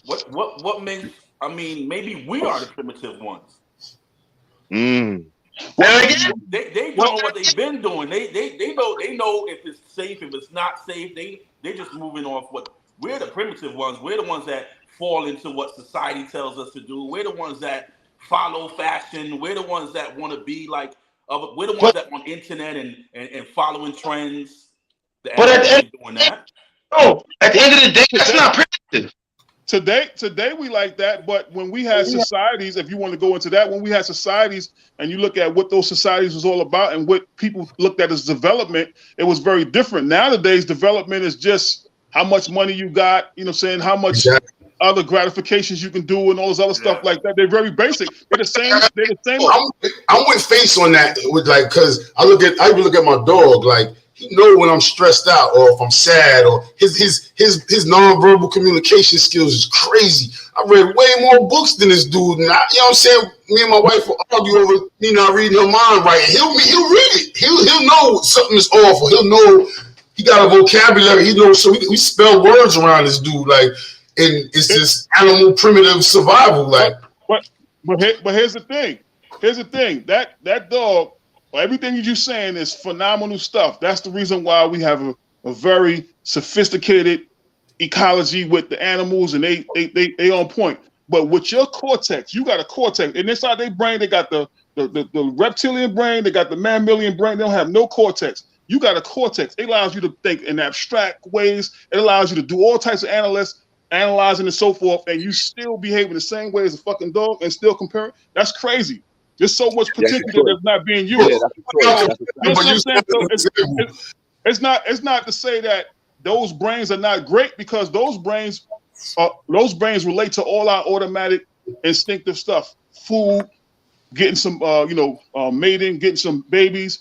What makes? I mean, maybe we are the primitive ones. Well, they know what they've been doing. They know if it's safe, if it's not safe. They just moving off what we're the primitive ones. We're the ones that fall into what society tells us to do. We're the ones that follow fashion. We're the ones that want to be like. We're the ones that on internet and following trends. But at the end, doing that. No, at the end of the day, that's not primitive. Today we like that, but when we had societies, if you want to go into that, when we had societies and you look at what those societies was all about and what people looked at as development, it was very different. Nowadays, development is just how much money you got, you know what I'm saying, how much other gratifications you can do and all this other stuff like that. They're very basic. They're the same. I'm with Face on that. With like, cause I look at my dog, like He know when I'm stressed out or if I'm sad, or his nonverbal communication skills is crazy. I read way more books than this dude. And you know what I'm saying? Me and my wife will argue over me not reading her mind right. He'll read it. He'll know something is off, or he'll know he got a vocabulary. He knows, so we spell words around this dude, like, and it's just animal primitive survival, like. But here's the thing. That dog, everything you're saying is phenomenal stuff. That's the reason why we have a very sophisticated ecology with the animals, and they on point. But with your cortex, you got a cortex, and inside their brain, they got the reptilian brain, they got the mammalian brain. They don't have no cortex. You got a cortex. It allows you to think in abstract ways. It allows you to do all types of analyzing and so forth, and you still behaving the same way as a fucking dog and still compare it. That's crazy. There's so much potential that's not being used. It's not to say that those brains are not great, because those brains relate to all our automatic instinctive stuff. Food, getting some mating, getting some babies,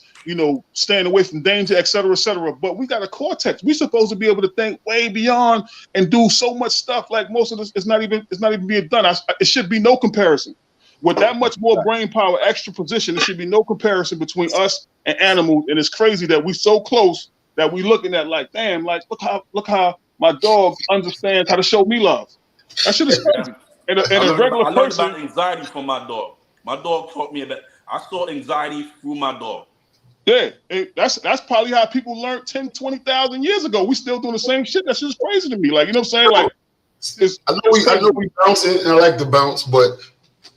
staying away from danger, et cetera, et cetera. But we got a cortex. We're supposed to be able to think way beyond and do so much stuff. Like most of this, it's not even being done. It should be no comparison. With that much more brain power, extra position, there should be no comparison between us and animals. And it's crazy that we so close that we looking at like, damn, like look how my dog understands how to show me love. That shit is crazy. And a regular person. I learned about anxiety from my dog. My dog taught me about. I saw anxiety through my dog. Yeah, that's probably how people learned 10, 20,000 years ago. We still doing the same shit. That shit's crazy to me. Like, you know what I'm saying? Like, I know we bouncing, and I like to bounce, but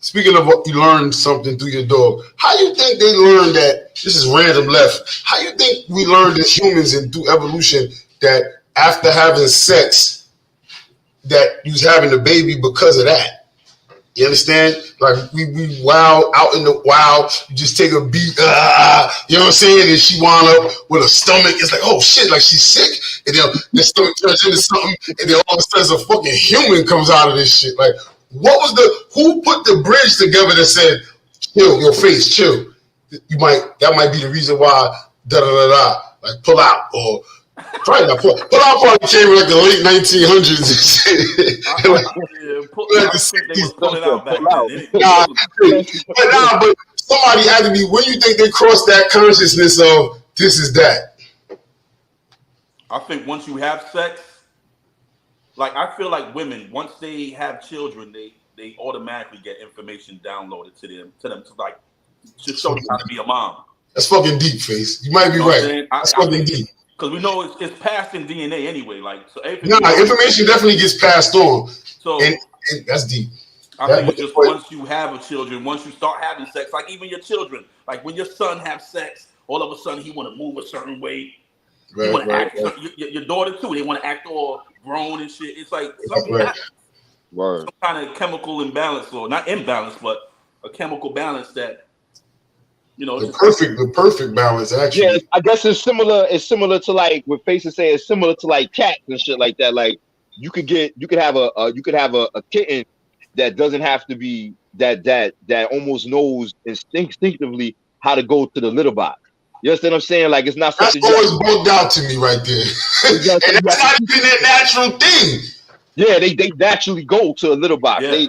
speaking of what you learned something through your dog, how you think they learned that? This is random left. How you think we learned as humans and through evolution that after having sex, that you was having a baby because of that? You understand? Like we wild out in the wild, you just take a beat, you know what I'm saying? And she wound up with a stomach. It's like, oh shit, like she's sick. And then the stomach turns into something, and then all of a sudden a fucking human comes out of this shit. Like, who put the bridge together that said, chill, your face, chill. That might be the reason why like pull out, or try not pull out probably came in like the late 1900s and shit. But somebody had to be. When you think they crossed that consciousness of this is that? I think once you have sex, like I feel like women, once they have children, they automatically get information downloaded to them to like to show them how to be a mom. That's fucking deep, Face. You might be right. That's fucking deep. Because we know it's passed in DNA anyway. Like so, information definitely gets passed on. So and that's deep. I think it's just once you have a children, once you start having sex, like even your children, like when your son have sex, all of a sudden he want to move a certain way. Right, he want to act. Your daughter too. They want to act all grown and shit. It's like something some kind of chemical imbalance, or not imbalance, but a chemical balance that. The perfect balance, actually. Yeah, I guess it's similar. It's similar to like what Faces say. It's similar to like cats and shit like that. Like you could have a kitten that doesn't have to be that almost knows instinctively how to go to the litter box. You understand what I'm saying? Like it's not something. That's always bugged out to me right there. And that's not even their natural thing. Yeah, they naturally go to a litter box. Yeah.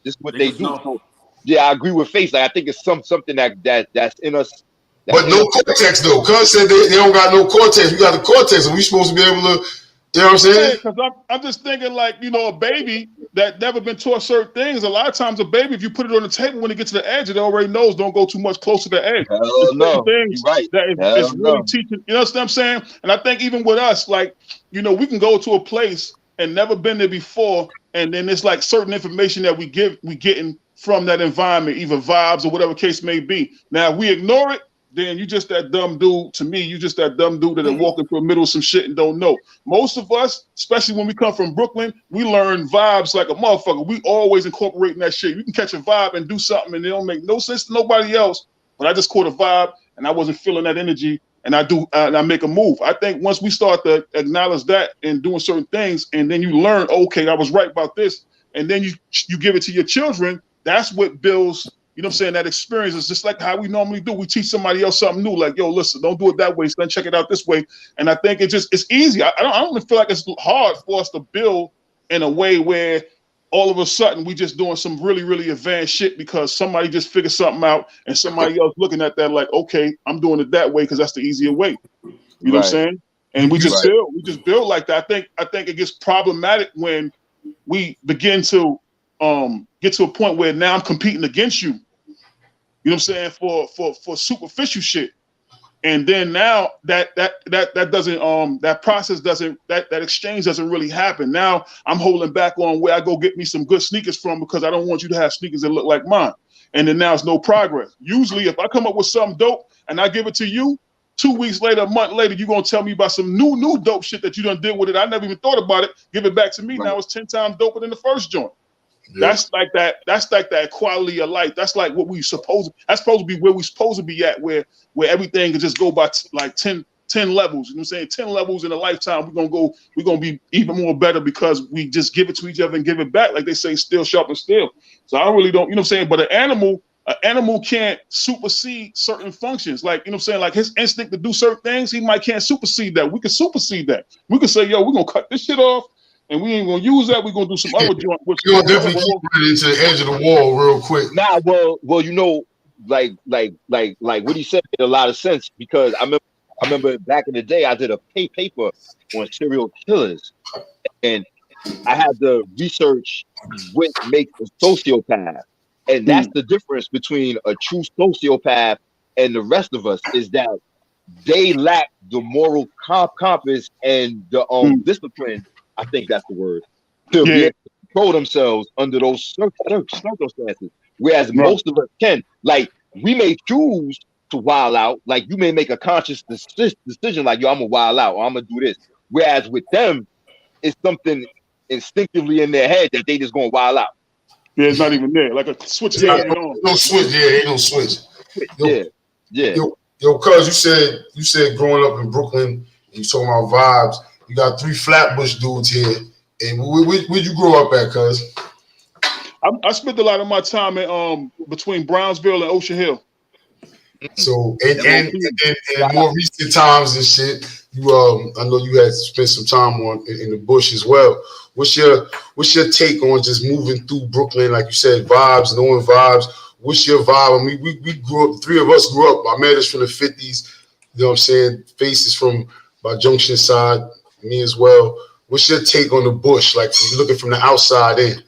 This is what they do. Know. Yeah, I agree with Face. Like I think it's something that's in us. But no cortex though. Cuz said they don't got no cortex. We got the cortex, and we supposed to be able to. You know what I'm saying? Because I'm just thinking like a baby that never been taught certain things. A lot of times a baby, if you put it on the table when it gets to the edge, it already knows don't go too much close to the edge. No, things right. That it's really teaching. You know what I'm saying? And I think even with us, like we can go to a place and never been there before, and then it's like certain information that we getting from that environment, either vibes or whatever case may be. Now, if we ignore it, then you just that dumb dude. To me, you just that dumb dude that walking through the middle of some shit and don't know. Most of us, especially when we come from Brooklyn, we learn vibes like a motherfucker. We always incorporating that shit. You can catch a vibe and do something, and it don't make no sense to nobody else. But I just caught a vibe, and I wasn't feeling that energy, and I make a move. I think once we start to acknowledge that and doing certain things, and then you learn, okay, I was right about this, and then you give it to your children. That's what builds you know what I'm saying, that experience is just like how we normally do. We teach somebody else something new, like, yo, listen, don't do it that way, son, check it out this way. And I think it's easy. I don't feel like it's hard for us to build in a way where all of a sudden we just doing some really, really advanced shit because somebody just figured something out and somebody else looking at that like, okay, I'm doing it that way because that's the easier way. You know what I'm saying? And we just build like that. I think it gets problematic when we begin to get to a point where now I'm competing against you. You know what I'm saying? For superficial shit. And then now that doesn't that process doesn't that exchange doesn't really happen. Now I'm holding back on where I go get me some good sneakers from because I don't want you to have sneakers that look like mine. And then now it's no progress. Usually if I come up with something dope and I give it to you, 2 weeks later, a month later, you're gonna tell me about some new dope shit that you done did with it. I never even thought about it. Give it back to me. Now it's 10 times doper than the first joint. Yeah. That's like that quality of life. That's like what that's supposed to be where we supposed to be at, where everything can just go by like 10 levels. You know what I'm saying? 10 levels in a lifetime. We're gonna be even more better because we just give it to each other and give it back. Like they say, steel sharpens steel. So I really don't, you know what I'm saying? But an animal can't supersede certain functions. Like, you know what I'm saying? Like his instinct to do certain things, he might can't supersede that. We can supersede that. We can say, yo, we're gonna cut this shit off. And we ain't gonna use that. We're gonna do some other joint. You're gonna definitely keep it into the edge of the wall real quick. Nah, well, you know, like what he said made a lot of sense because I remember back in the day I did a paper on serial killers, and I had to research what makes a sociopath, and that's the difference between a true sociopath and the rest of us is that they lack the moral compass and the discipline. I think that's the word, to be able to control themselves under those circumstances. Whereas most of us can. Like, we may choose to wild out. Like, you may make a conscious decision like, yo, I'm going to wild out or I'm going to do this. Whereas with them, it's something instinctively in their head that they just going to wild out. Yeah, it's not even there. Like a switch. No switch. Yeah, ain't no switch. Yo, cuz you said growing up in Brooklyn, you talking about vibes. You got 3 Flatbush dudes here. And where'd you grow up at, cuz? I spent a lot of my time in between Brownsville and Ocean Hill. So and more recent times and shit, you I know you had spent some time in the bush as well. What's your take on just moving through Brooklyn, like you said, vibes, knowing vibes? What's your vibe? I mean, we grew up, the 3 of us grew up. My man is from the 50s, you know what I'm saying? Faces from my Junction side. Me as well. What's your take on the bush? Like looking from the outside in.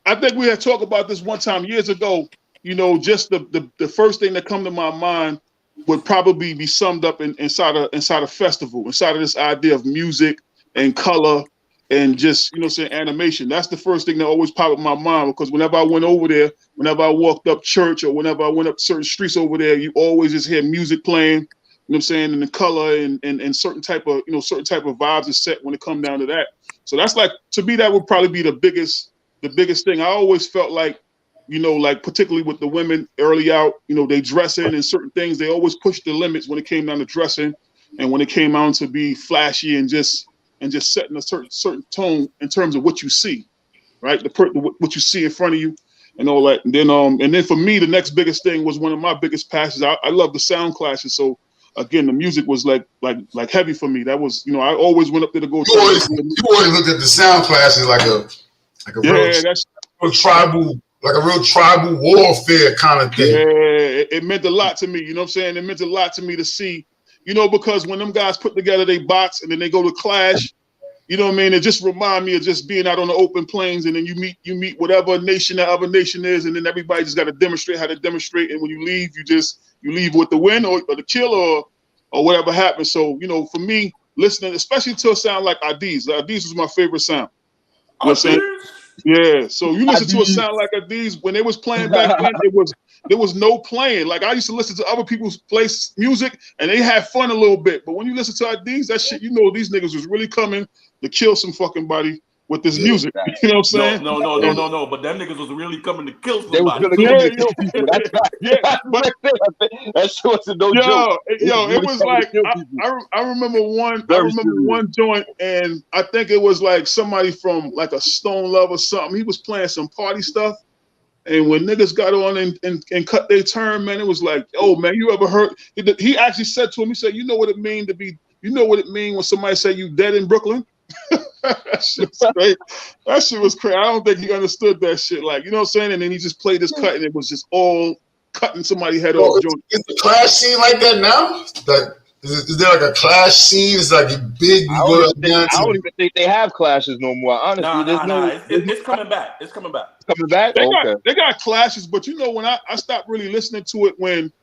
I think we had talked about this one time years ago. You know, just the first thing that come to my mind would probably be summed up inside a festival, inside of this idea of music and color and just, you know, say animation. That's the first thing that always popped in my mind because whenever I went over there, whenever I walked up church or whenever I went up certain streets over there, you always just hear music playing. You know what I'm saying, and the color and certain type of vibes is set when it comes down to that. So that's like, to me, that would probably be the biggest thing. I always felt like, you know, like particularly with the women early out, you know, they dress in and certain things, they always push the limits when it came down to dressing and when it came out to be flashy and just setting a certain tone in terms of what you see, right? What you see in front of you and all that. And then for me, the next biggest thing was one of my biggest passions. I love the sound classes. So again, the music was like heavy for me. That was, you know, I always went up there to go. You always looked at the sound classes like a real tribal warfare kind of thing. Yeah, it meant a lot to me. You know what I'm saying? It meant a lot to me to see, you know, because when them guys put together they box and then they go to clash, you know what I mean? It just remind me of just being out on the open plains and then you meet whatever nation that other nation is, and then everybody just got to demonstrate how to demonstrate. And when you leave, you leave with the win or the kill or whatever happens. So, you know, for me, listening, especially to a sound like Adiz was my favorite sound. You know what I'm saying? Yeah. So you listen to a sound like Adiz, when they was playing back then, there was no playing. Like I used to listen to other people's play music and they had fun a little bit. But when you listen to Adiz, that shit, you know, these niggas was really coming to kill some fucking body with this music. You know what I'm saying? No. But them niggas was really coming to kill somebody. They was really coming to kill people. That's no joke. It was like I remember one joint, and I think it was like somebody from like a Stone Love or something. He was playing some party stuff, And when niggas got on and cut their turn, man, it was like, oh man, you ever heard? He actually said to him, he said, you know what it mean to be, you know what it mean when somebody say you dead in Brooklyn? That shit was crazy. That shit was crazy. I don't think he understood that shit. Like, you know what I'm saying? And then he just played this cut, and it was just all cutting somebody's head off. Is the clash scene like that now? Is there like a clash scene? Is like a big? I don't even think they have clashes no more. Honestly, it's coming back. It's coming back. Coming back. They got clashes, but you know when I stopped really listening to it when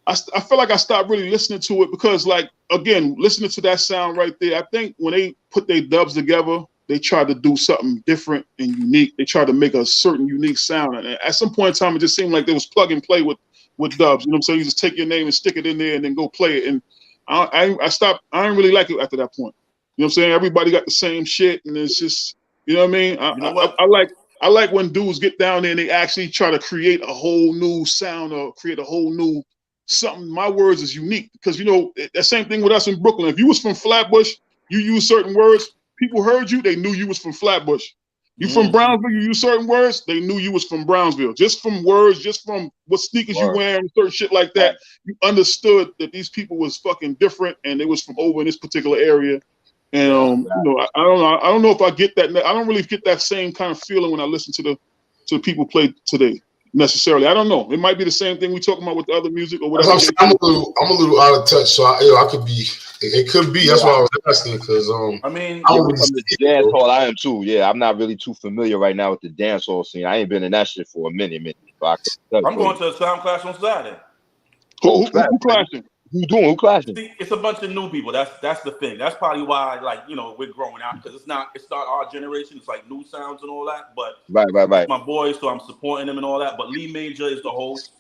I feel like I stopped really listening to it because like again listening to that sound right there. I think when they put their dubs together, they tried to do something different and unique. They tried to make a certain unique sound, and at some point in time, it just seemed like there was plug and play with dubs. You know what I'm saying? You just take your name and stick it in there and then go play it. And I stopped. I didn't really like it after that point. You know what I'm saying? Everybody got the same shit, and it's just, you know what I mean? I like when dudes get down there and they actually try to create a whole new sound or create a whole new something. My words is unique because you know that same thing with us in Brooklyn. If you was from Flatbush, you use certain words. People heard you, they knew you was from Flatbush. You from Brownsville, you use certain words, they knew you was from Brownsville. Just from words, just from what sneakers you wearing, certain shit like that, you understood that these people was fucking different and they was from over in this particular area. And you know, I don't know if I get that. I don't really get that same kind of feeling when I listen to the people play today necessarily. I don't know. It might be the same thing we talking about with the other music or whatever. I'm a little out of touch, so I could be. It could be. That's why I was asking because I mean, from the dance hall, I am too. Yeah, I'm not really too familiar right now with the dance hall scene. I ain't been in that shit for a minute. I'm going to a sound clash on Saturday. Who clashing? Who clashing? See, it's a bunch of new people. That's the thing. That's probably why, like, you know, we're growing out because it's not our generation. It's like new sounds and all that. But right. My boys, so I'm supporting them and all that. But Lee Major is the host.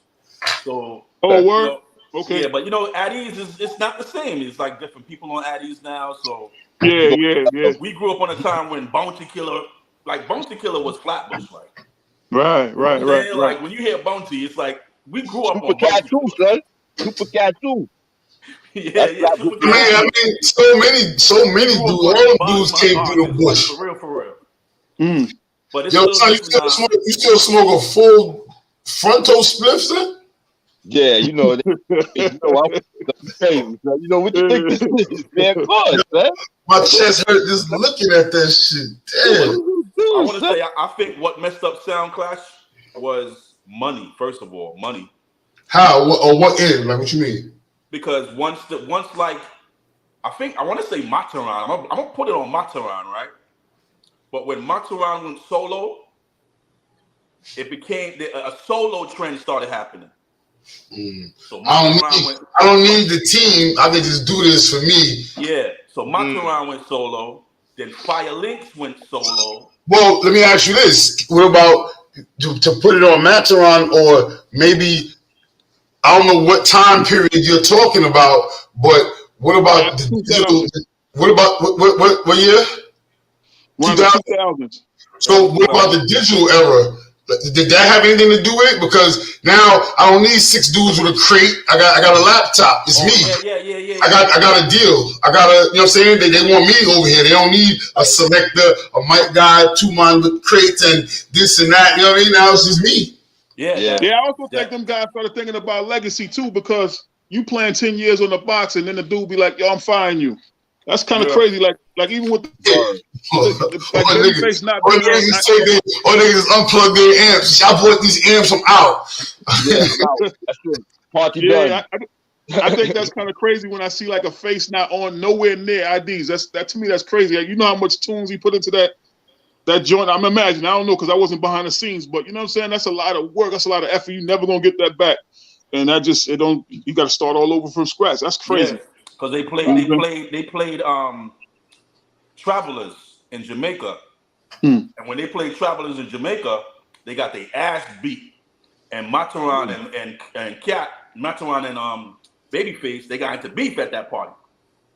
So word. You know, okay. Yeah, but you know, at ease it's not the same. It's like different people on at ease now. So yeah. We grew up on a time when Bounty Killer was Flatbush, like. Right. Like when you hear Bounty, it's like we grew up Super on Cat too, son. Super Cat too. Yeah. I mean, so many dudes. All the dudes came through the bush. For real. But it's yo, son, you still smoke a full fronto spliff, son? Yeah, you know, I'm crazy. So, you know what you think this is, man? Good, man. My chest hurt just looking at that shit. Damn. I want to say, I think what messed up Sound Clash was money. First of all, money. How? What end? Like, what you mean? Because once like, I want to say Mataran. I'm gonna put it on Mataran, right? But when Mataran went solo, it became a solo trend started happening. So I don't need the team. I can just do this for me. Yeah. So Mataran went solo. Then Fire Links went solo. Well, let me ask you this: what about to put it on Mataran, or maybe I don't know what time period you're talking about, but what about the digital? What about what year? 2000s. So what about the digital era? Did that have anything to do with it? Because now I don't need 6 dudes with a crate. I got a laptop. It's me. Yeah. I got a deal. I got a, you know what I'm saying? They want me over here. They don't need a selector, a mic guy, 2 man with crates and this and that. You know what I mean? Now it's just me. Yeah. I also think them guys started thinking about legacy too, because you playing 10 years on the box and then the dude be like, yo, I'm firing you. That's kind of crazy. Like even with the niggas unplug their amps. I bought these amps from out. That's true. Party done. I think that's kind of crazy when I see like a face not on nowhere near IDs. That to me, that's crazy. You know how much tunes he put into that joint. I'm imagining. I don't know because I wasn't behind the scenes, but you know what I'm saying. That's a lot of work. That's a lot of effort. You never gonna get that back, and that just you got to start all over from scratch. That's crazy. Yeah. Because they played Travelers in Jamaica, and when they played Travelers in Jamaica, they got their ass beat. And Mataran and Cat, Mataran and Babyface, they got into beef at that party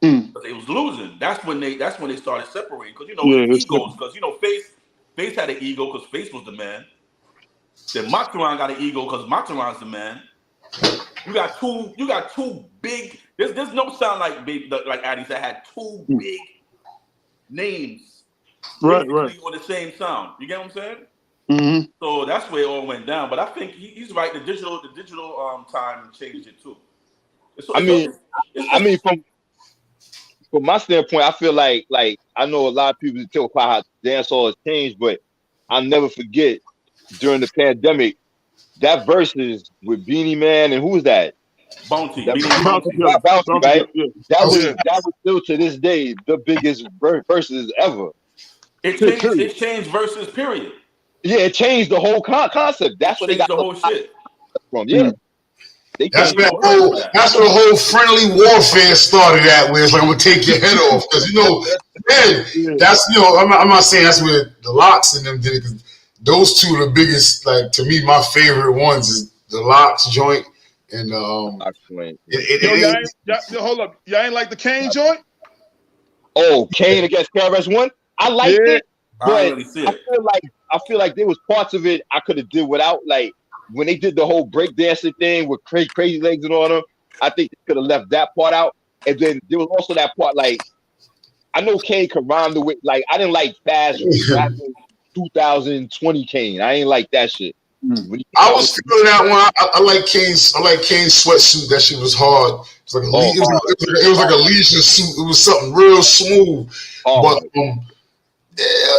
because they was losing. That's when they started separating because egos. Because Face had an ego because Face was the man. Then Mataran got an ego because Mataran's the man. You got two big. There's no sound like Addies that had 2 big names. Right. On the same sound. You get what I'm saying? Mm-hmm. So that's where it all went down. But I think he's right. The digital time changed it too. From my standpoint, I feel like I know a lot of people talk about how dancehall has changed, but I'll never forget during the pandemic that versus with Beanie Man and who was that? Bounty, Bounty, right? Yeah. That was still to this day the biggest versus ever. It changed versus period. Yeah, it changed the whole concept. That's what they got the whole shit from. Yeah. That's where the whole friendly warfare started at, where it's like, I'm gonna take your head off, because man, that's I'm not saying that's where the Locks and them did it, because those two are the biggest. Like, to me, my favorite ones is the Locks joint and hold up, y'all ain't like the Kane joint? Oh, Kane against KRS-One. I liked it, but really see it. I feel like there was parts of it I could have did without, like. When they did the whole breakdancing thing with crazy legs and on them, I think they could have left that part out. And then there was also that part, like, I know Kane could rhyme the way, like, I didn't like fast 2020 Kane. I ain't like that shit. I was feeling that one. I like Kane's sweatsuit. That shit was hard. It was like a leisure suit. It was something real smooth. But yeah,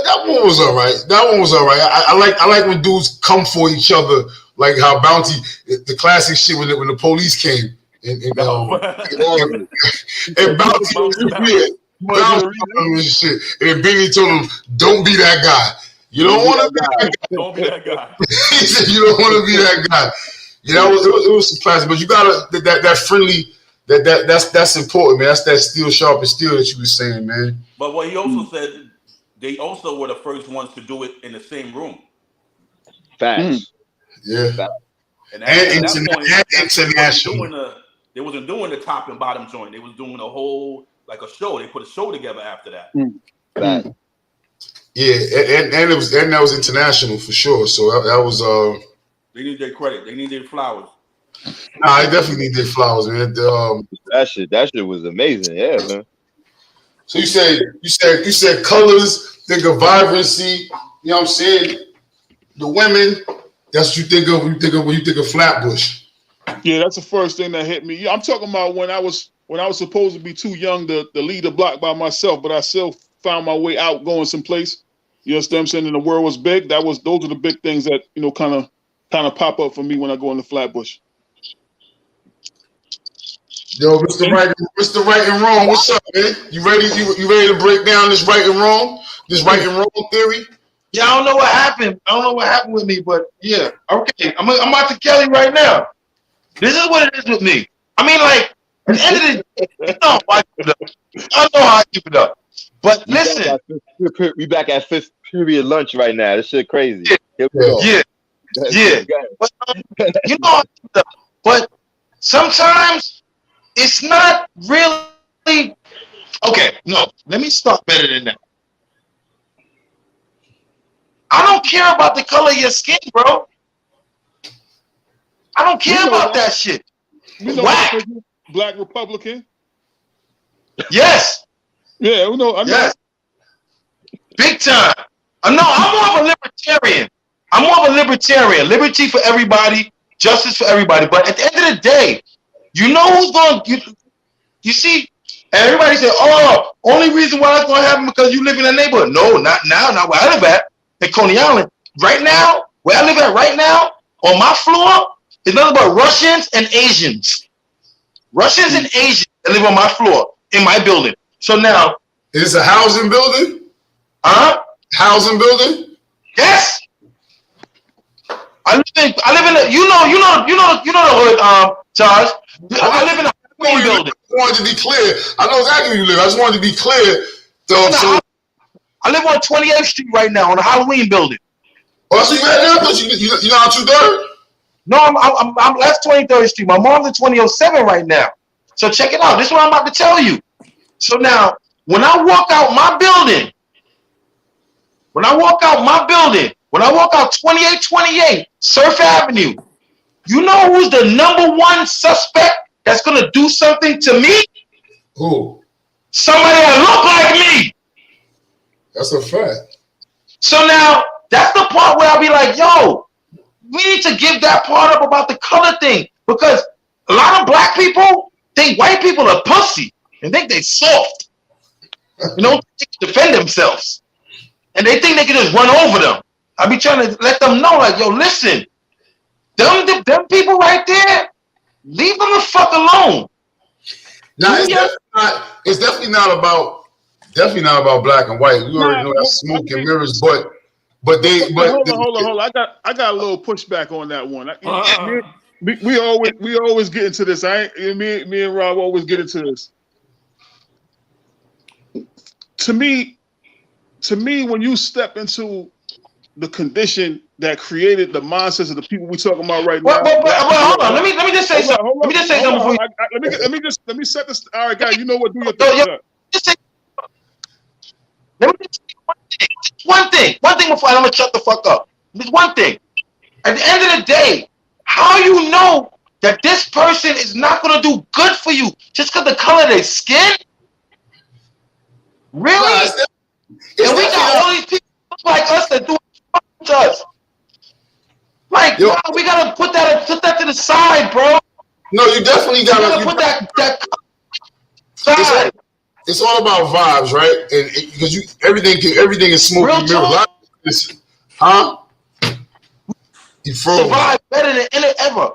that one was all right. I like when dudes come for each other. Like how Bounty, the classic shit when the police came and Bounty shit, and Biggie told him, "Don't be that guy. You don't want to be that guy. Don't be that guy." He said, "You don't want to be that guy." Yeah, it was some classic, but you gotta that friendly. That's important, man. That's that steel sharp and steel that you were saying, man. But what he also said, they also were the first ones to do it in the same room. Facts. Yeah. And international. They wasn't doing the top and bottom joint. They was doing a whole, like a show. They put a show together after that. Yeah, and that was international for sure. So that was they need their credit. They need their flowers. Nah, I definitely need their flowers, man. That shit was amazing. Yeah, man. So you said colors, think of vibrancy. You know what I'm saying? The women. That's what you think of when you think of Flatbush. Yeah, that's the first thing that hit me. Yeah, I'm talking about when I was supposed to be too young to lead the block by myself, but I still found my way out going someplace. You understand what I'm saying? And the world was big. Those are the big things that kind of pop up for me when I go into Flatbush. Yo, Mr. Right and Wrong, what's up, man? You ready? You ready to break down this right and wrong? This right and wrong theory? Yeah, I don't know what happened. I don't know what happened with me, but yeah, okay. I'm out to Kelly right now. This is what it is with me. I mean, like, at the end of the day, I know how I keep it up. But listen, we back at fifth period lunch right now. This shit crazy. Yeah. But, but sometimes it's not really okay. No, let me start better than that. I don't care about the color of your skin, bro. I don't care about that shit. Whack. Black Republican. Yes. Yeah, we know. Yes. Big time. No, I'm more of a libertarian. Liberty for everybody, justice for everybody. But at the end of the day, you know who's going to... You see, everybody say, oh, only reason why it's going to happen because you live in a neighborhood. No, not now. Not where I live at. In Coney Island. Right now, where I live at right now, on my floor, is nothing but Russians and Asians. Russians and Asians that live on my floor, in my building. So now... Is this a housing building? Housing building? Yes. I live in a, you know the hood, Charles. I live in a building. I wanted to be clear. I know exactly where you live. I just wanted to be clear. I live on 28th Street right now on a Halloween building. Oh, so you're on 2/3? No, I'm left 23rd Street. My mom's in 2007 right now. So check it out. This is what I'm about to tell you. So now, when I walk out 2828 Surf Avenue, you know who's the #1 suspect that's gonna do something to me? Who? Somebody that look like me. That's a fact. So now That's the part where I'll be like, yo, we need to give that part up about the color thing, because a lot of black people think white people are pussy and think they soft. You know, they can defend themselves, and they think they can just run over them. I be trying to let them know, like, yo, listen, them people right there, leave them the fuck alone. Now it's definitely not about black and white. We already know that's smoke and mirrors, but hold on. I got a little pushback on that one. We always get into this. Me and Rob always get into this. To me, when you step into the condition that created the mindsets of the people we talking about right now. But hold on. Let me just say something. Let me just say something. Let me set this. All right, guys. You know what? Do your thing. Let me just say one thing. One thing before I'm gonna shut the fuck up. There's one thing. At the end of the day, how you know that this person is not gonna do good for you just because the color of their skin? Really? And we got all these people like us that do it to us. Like, yo, we gotta put that to the side, bro. No, you definitely gotta put that side. It's all about vibes, right? And because everything is smoke and mirror. Huh? You froze. Survive better than ever.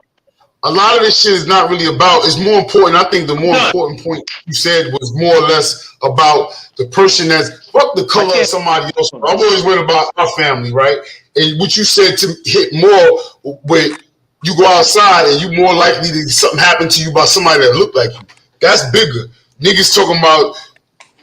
A lot of this shit is not really about. It's more important. I think the more important point you said was more or less about the person that's fuck the color of somebody else. I'm always worried about our family, right? And what you said to hit more with you go outside and you more likely to something happen to you by somebody that look like you. That's bigger. Niggas talking about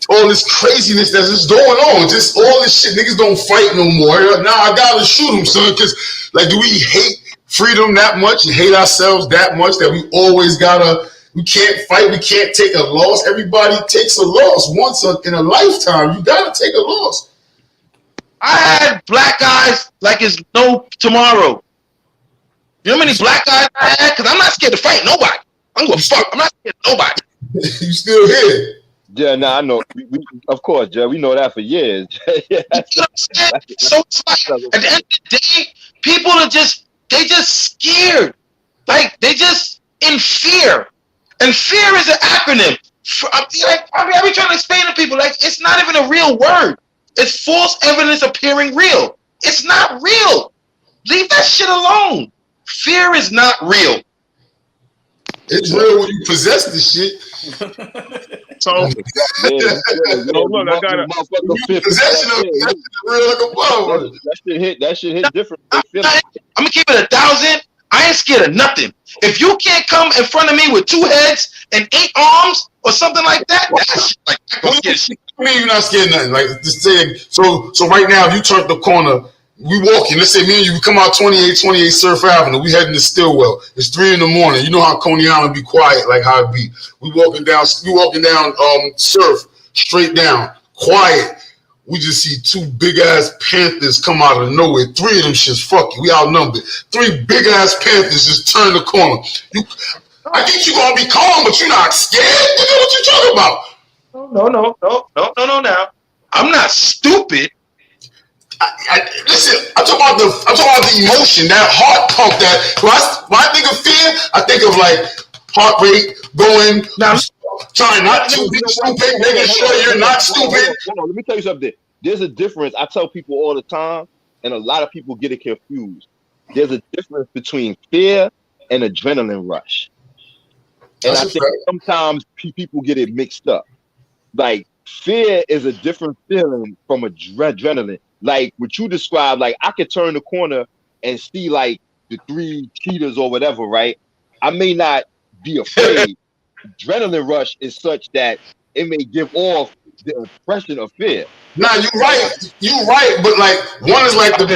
all this craziness that's just going on. Just all this shit. Niggas don't fight no more. Now I gotta shoot them, son. Because like, do we hate freedom that much and hate ourselves that much that we always gotta? We can't fight. We can't take a loss. Everybody takes a loss once in a lifetime. You gotta take a loss. I had black guys like it's no tomorrow. You know how many black guys I had? Because I'm not scared to fight nobody. I don't give a fuck. I'm not scared of nobody. You still here? Yeah, I know. We of course, Joe. We know that for years. You know what I'm saying? So it's like, at the end of the day, people are just scared. Like, they just in fear. And fear is an acronym. I be trying to explain to people, like, it's not even a real word. It's false evidence appearing real. It's not real. Leave that shit alone. Fear is not real. It's real when you possess the shit. So, look, I got it. Possession of it, that's real like a ball. That shit hit different. I'm gonna keep it 1,000. I ain't scared of nothing. If you can't come in front of me with 2 heads and 8 arms or something like that, that's like shit. I mean, you're not scared of nothing. Like, just saying. So right now, if you turn the corner, we walking. Let's say me and you, we come out 28 Surf Avenue. We heading to Stillwell. It's 3 a.m. You know how Coney Island be quiet, like how it be. We walking down Surf, straight down, quiet. We just see 2 big ass panthers come out of nowhere. 3 of them shits, fuck you. We outnumbered. 3 big ass panthers just turn the corner. I think you gonna be calm, but you're not scared. You know what you talking about? No. Now, I'm not stupid. Listen, I'm talking about the emotion, that heart pump. That when I think of fear, I think of like heart rate going. Now, trying not to be stupid, making sure you're not stupid. Let me tell you something. There's a difference. I tell people all the time, and a lot of people get it confused. There's a difference between fear and adrenaline rush, and I think sometimes people get it mixed up. Like, fear is a different feeling from adrenaline. Like what you described, like I could turn the corner and see like the 3 cheetahs or whatever, right? I may not be afraid. Adrenaline rush is such that it may give off the impression of fear. Nah, you're right, but like one is like the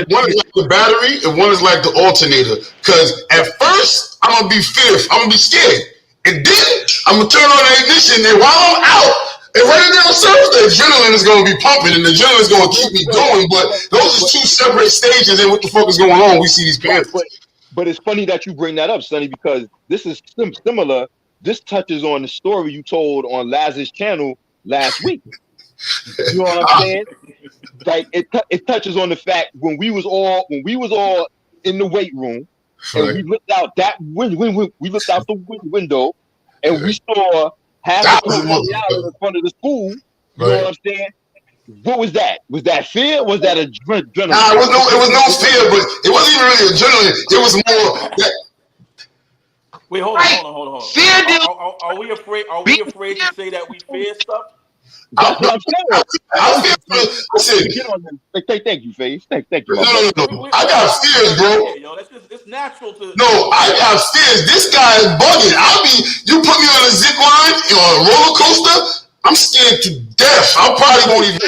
battery and one is like the alternator. Cause at first I'm gonna be fearful, I'm gonna be scared, and then I'm gonna turn on the ignition, and while I'm out. And right now, the adrenaline is going to be pumping, and the adrenaline is going to keep me going. But those are 2 separate stages. And what the fuck is going on? We see these panthers. But it's funny that you bring that up, Sonny, because this is similar. This touches on the story you told on Laz's channel last week. You know what I'm saying? like it touches on the fact when we was all in the weight room and we looked out we looked out the window and we saw half the out in front of the school. You know what I'm saying? What was that? Was that fear? Was that adrenaline? Nah, it was no fear, but it wasn't even really adrenaline. It was more that. Wait, hold on. Fear are we afraid? Are we afraid to say that we fear stuff? That's what I'm saying. Get on them. Thank you, Faith. Thank you. No. I got fears, bro. Yo, it's natural to. No, I got fears. This guy is bugging. You put me on a zip line or a roller coaster. I'm scared to death. I probably won't even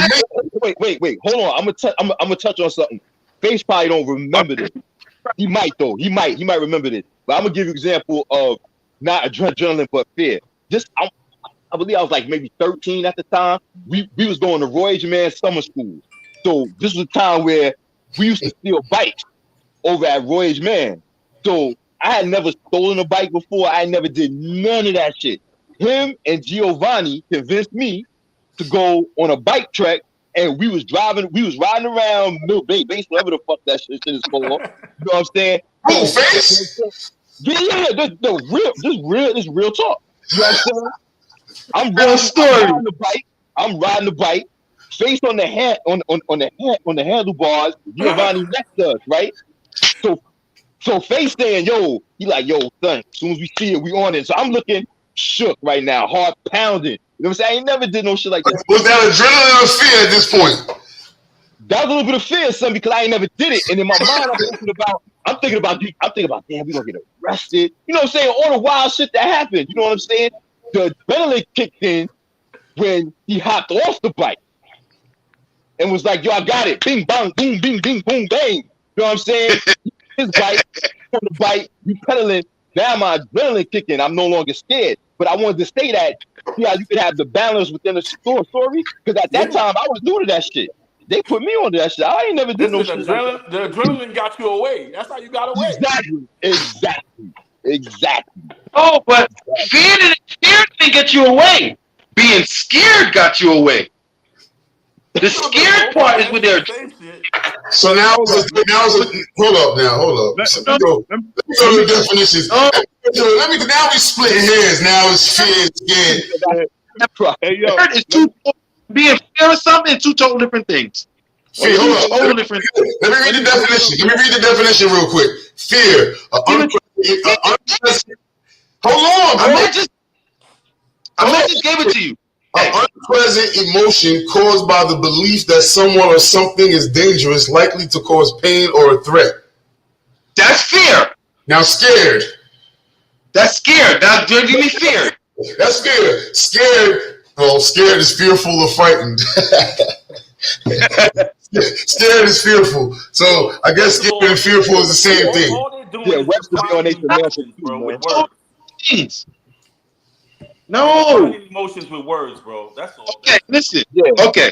make it. Wait. Hold on. I'm gonna touch on something. Face probably don't remember this. He might though. He might remember this. But I'm gonna give you an example of not adrenaline but fear. I believe I was like maybe 13 at the time. We was going to Royage Man summer school. So this was a time where we used to steal bikes over at Royage Man. So I had never stolen a bike before. I never did none of that shit. Him and Giovanni convinced me to go on a bike trek, and we was riding around Mill Bay Base, whatever the fuck that shit is called. You know what I'm saying? Oh, Face? Yeah, this real talk. You know what I'm saying? I'm riding the bike, face on the hand on the handlebars. Giovanni next to us, right? So face saying, yo, he like, yo, son, as soon as we see it, we on it. So I'm looking shook right now, heart pounding. You know what I'm saying? I ain't never did no shit like that. Was that adrenaline or fear at this point? That was a little bit of fear, son, because I ain't never did it. And in my mind, I'm thinking about, damn, we gonna get arrested. You know what I'm saying? All the wild shit that happened. You know what I'm saying? The adrenaline kicked in when he hopped off the bike and was like, yo, I got it. Bing, bang, boom, bing, bing, boom, bang. You know what I'm saying? His bike, on the bike, we pedaling. Now my adrenaline kicking. I'm no longer scared. But I wanted to say that, you could have the balance within the story. Because at that time, I was new to that shit. They put me on that shit. I ain't never did no shit. The adrenaline got you away. That's how you got away. Exactly. Oh, but fear didn't get you away. Being scared got you away. The scared part is with their. So now, hold up. So let me go to the definitions. Now we splitting hairs. Now it's fear, scared. Hey, yo, being fear of something, two total different things. Fear, hold on. Let me read the definition. Let me read the definition real quick. Fear, hold on, bro. I just gave it to you. An unpleasant emotion caused by the belief that someone or something is dangerous, likely to cause pain or a threat. That's fear. Now scared. That's scared. Now give me fear. That's scared. Scared is fearful or frightened. Scared is fearful. So I guess scared and fearful is the same thing. All they're doing is defining emotions, bro, with words. No. Emotions with words, bro. That's all. Okay, listen. Yeah. Okay.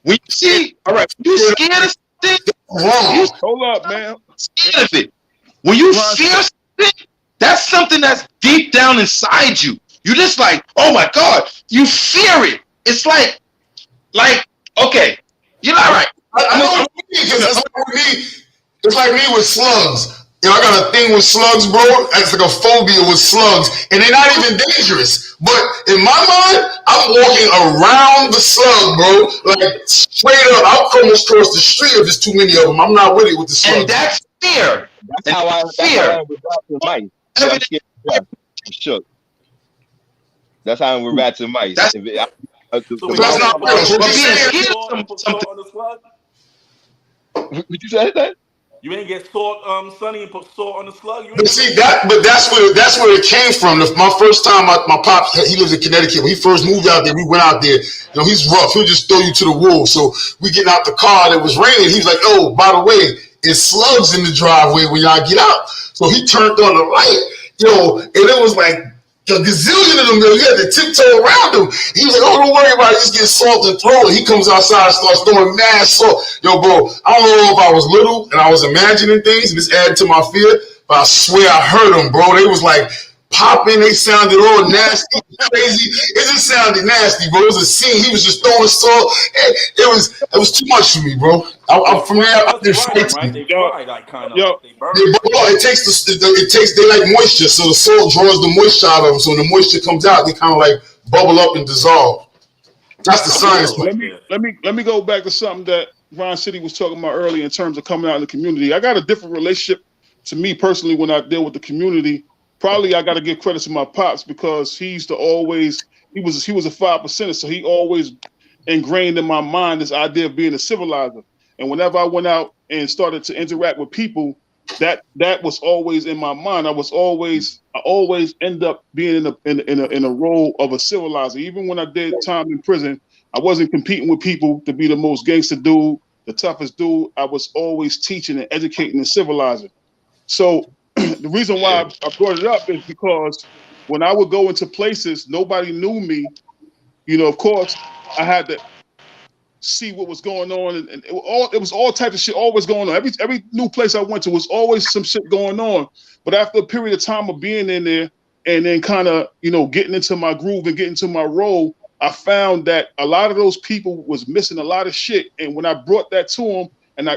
When you see, all right, you scared of something? Hold up, man. Scared of it. When you fear something, that's something that's deep down inside you. You just like, oh my God, you fear it. It's like, okay, you're not right. I know what you mean, because it's like me with slugs. I got a thing with slugs, bro. It's like a phobia with slugs, and they're not even dangerous. But in my mind, I'm walking around the slug, bro. Like straight up, I'll almost cross the street if there's too many of them. I'm not with it with the slugs. And that's fear. That's how I was to mice. I'm shook. That's how we're rats and mice. That's not Would you say that? You ain't get salt, Sonny, and put salt on the slug. But see that, but that's where it came from. My first time, my pop, he lives in Connecticut. When he first moved out there, we went out there. He's rough. He'll just throw you to the wolves. So we getting out the car. And it was raining. He's like, "Oh, by the way, it's slugs in the driveway when y'all get out." So he turned on the light, and it was like a gazillion of them. You had to tiptoe around him. He was like, "Oh, don't worry about it. Just get salt and throw it." He comes outside, starts throwing mad salt. Yo, bro, I don't know if I was little and I was imagining things and this added to my fear, but I swear I heard them, bro. They was like popping. They sounded all nasty, crazy. It just sounded nasty, bro. It was a scene. He was just throwing salt. It was too much for me, bro. I'm from there. They fry, like kind of. They burn. It takes they like moisture, so the salt draws the moisture out of them. So when the moisture comes out, they kind of like bubble up and dissolve. That's the science. Let me go back to something that Ron City was talking about earlier in terms of coming out in the community. I got a different relationship to me personally when I deal with the community. Probably I got to give credit to my pops because he used to always he was a 5%er, so he always ingrained in my mind this idea of being a civilizer. And whenever I went out and started to interact with people, that was always in my mind. I always end up being in a role of a civilizer. Even when I did time in prison, I wasn't competing with people to be the most gangster dude, the toughest dude. I was always teaching and educating and civilizing. So the reason why I brought it up is because when I would go into places, nobody knew me. You know, of course, I had to see what was going on, and it was all types of shit always going on. Every new place I went to was always some shit going on. But after a period of time of being in there and then kind of, you know, getting into my groove and getting to my role, I found that a lot of those people was missing a lot of shit. And when I brought that to them and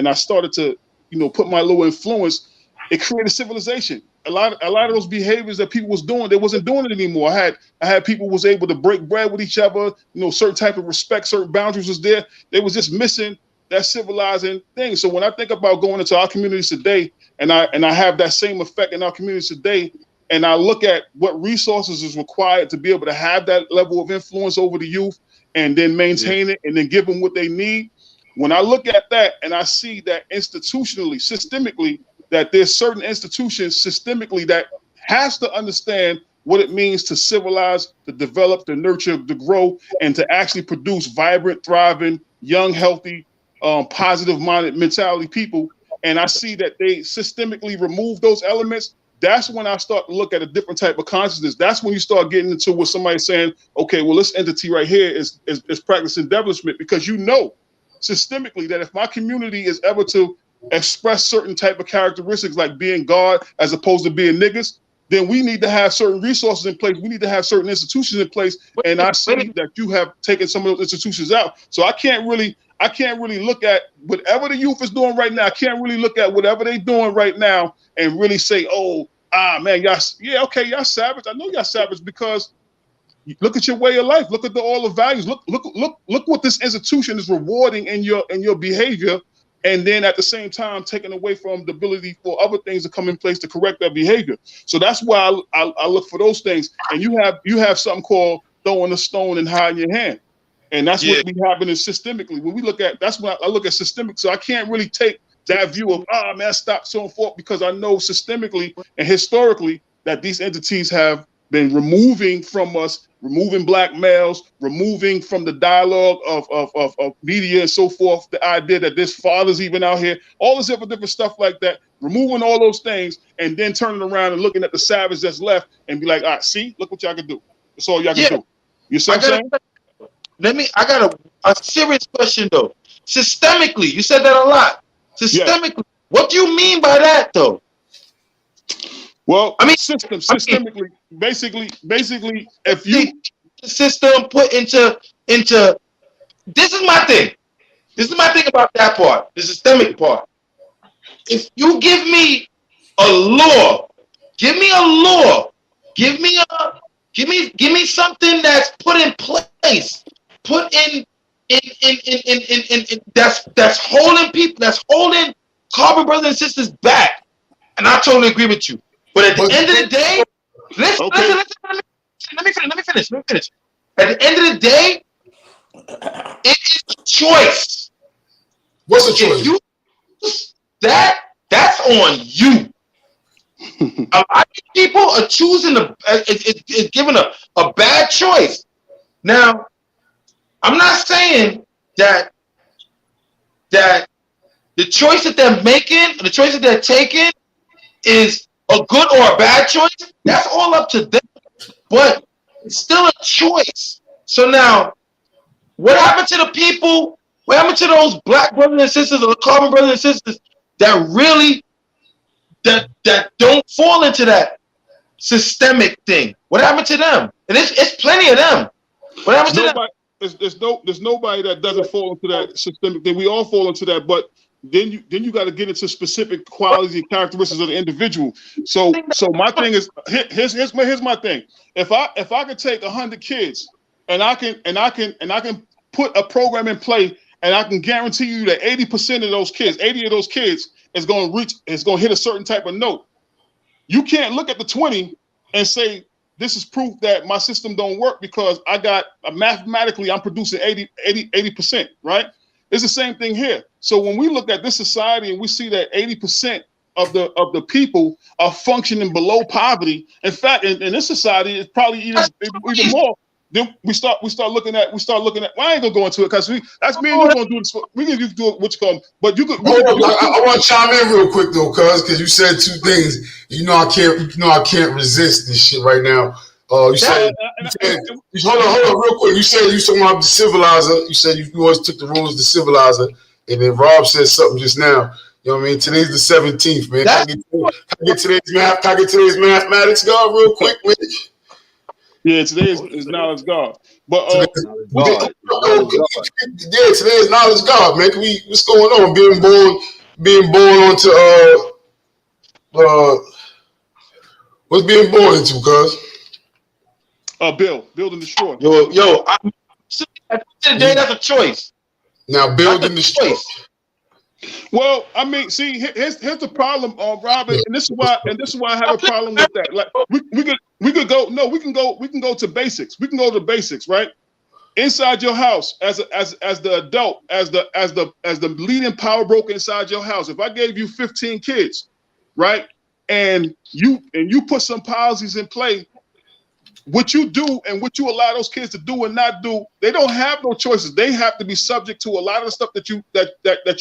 I started to, you know, put my little influence, it created civilization. A lot of those behaviors that people was doing, they wasn't doing it anymore. I had people was able to break bread with each other, you know, certain type of respect, certain boundaries was there. They was just missing that civilizing thing. So when I think about going into our communities today, and I have that same effect in our communities today, and I look at what resources is required to be able to have that level of influence over the youth and then maintain it and then give them what they need. When I look at that and I see that institutionally, systemically, that there's certain institutions systemically that has to understand what it means to civilize, to develop, to nurture, to grow, and to actually produce vibrant, thriving, young, healthy, positive-minded mentality people. And I see that they systemically remove those elements. That's when I start to look at a different type of consciousness. That's when you start getting into what somebody's saying, okay, well, this entity right here is practicing devilishment, because you know systemically that if my community is ever to express certain type of characteristics like being God as opposed to being niggas, then we need to have certain resources in place. We need to have certain institutions in place. And I see that you have taken some of those institutions out. So I can't really look at whatever the youth is doing right now. I can't really look at whatever they're doing right now and really say, man, y'all savage. I know y'all savage because look at your way of life. Look at all the values. Look what this institution is rewarding in your behavior. And then at the same time, taking away from the ability for other things to come in place to correct that behavior. So that's why I look for those things. And you have something called throwing a stone and hiding your hand. And that's what we have in it systemically. When we look at, that's when I look at systemic. So I can't really take that view of, man, stop so forth, because I know systemically and historically that these entities have been removing from us, removing black males, removing from the dialogue of media and so forth, the idea that there's fathers even out here, all this different stuff like that, removing all those things, and then turning around and looking at the savage that's left and be like, all right, see, look what y'all can do. That's all y'all can do. You see what I'm saying? I got a serious question though. Systemically, you said that a lot. Systemically, what do you mean by that though? Well, I mean, systemically, basically, if you system put into this is my thing. This is my thing about that part, the systemic part. If you give me a law, give me something that's put in place, that's holding people, that's holding carbon brothers and sisters back. And I totally agree with you. But at the end of the day, listen, let me finish. At the end of the day, it is a choice. What's the choice? If you that's on you. A lot of people are choosing it's given a bad choice. Now, I'm not saying that the choice that they're making, the choice that they're taking is a good or a bad choice. That's all up to them. But it's still a choice. So now, what happened to the people? What happened to those black brothers and sisters or the carbon brothers and sisters that really that don't fall into that? systemic thing? What happened to them? And it's plenty of them. What happened to them? There's nobody that doesn't fall into that systemic thing. We all fall into that, but then you got to get into specific qualities and characteristics of the individual. So my thing is here's my thing. If I could take 100 kids and I can put a program in play, and I can guarantee you that 80% of those kids, 80 of those kids is going to hit a certain type of note. You can't look at the 20 and say, this is proof that my system don't work because I got mathematically I'm producing 80%, right? It's the same thing here. So when we look at this society and we see that 80% of the people are functioning below poverty, in fact, in this society, it's probably even more. Then we start looking at. Well, I ain't gonna go into it because that's me and you gonna do this. We can do it, what you call them, but you could. I want to chime in real quick though, because you said two things. I can't resist this shit right now. You said hold on, real quick. You said you talking about the civilizer. You said you always took the rules of the civilizer, and then Rob said something just now. You know what I mean? Today's the 17th, man. Can I get today's mathematics, God, real quick, man? Yeah, today is knowledge God. But today is knowledge God, man. What's going on? Being born onto what's being born into, cuz? Build and destroy. Yo, at the end of the day, that's a choice. Now build and destroy. Well, I mean, see, here's the problem, Robert, and this is why I have a problem with that. Like we could go to basics. We can go to basics, right? Inside your house, as the adult, as the leading power broker inside your house. If I gave you 15 kids, right, and you put some policies in play, what you do and what you allow those kids to do and not do, they don't have no choices. They have to be subject to a lot of the stuff that you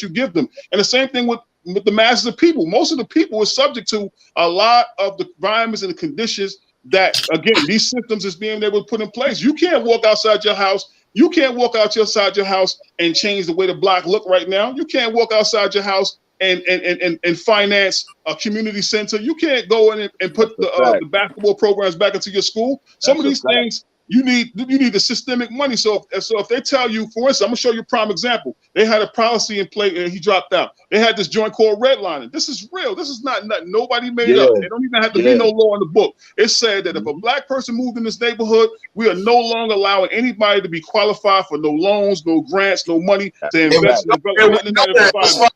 give them. And the same thing with the masses of people. Most of the people are subject to a lot of the environments and the conditions that, again, these systems is being able to put in place. You can't walk outside your house. You can't walk outside your house and change the way the block look right now. You can't walk outside your house and finance a community center. You can't go in and put the basketball programs back into your school. Some of these things you need the systemic money. So if they tell you, for instance, I'm gonna show you a prime example. They had a policy in play and he dropped out. They had this joint called redlining. This is real. This is not nobody made it up. They don't even have to be no law in the book. It said that if a black person moved in this neighborhood, we are no longer allowing anybody to be qualified for no loans, no grants, no money to invest in development. That's why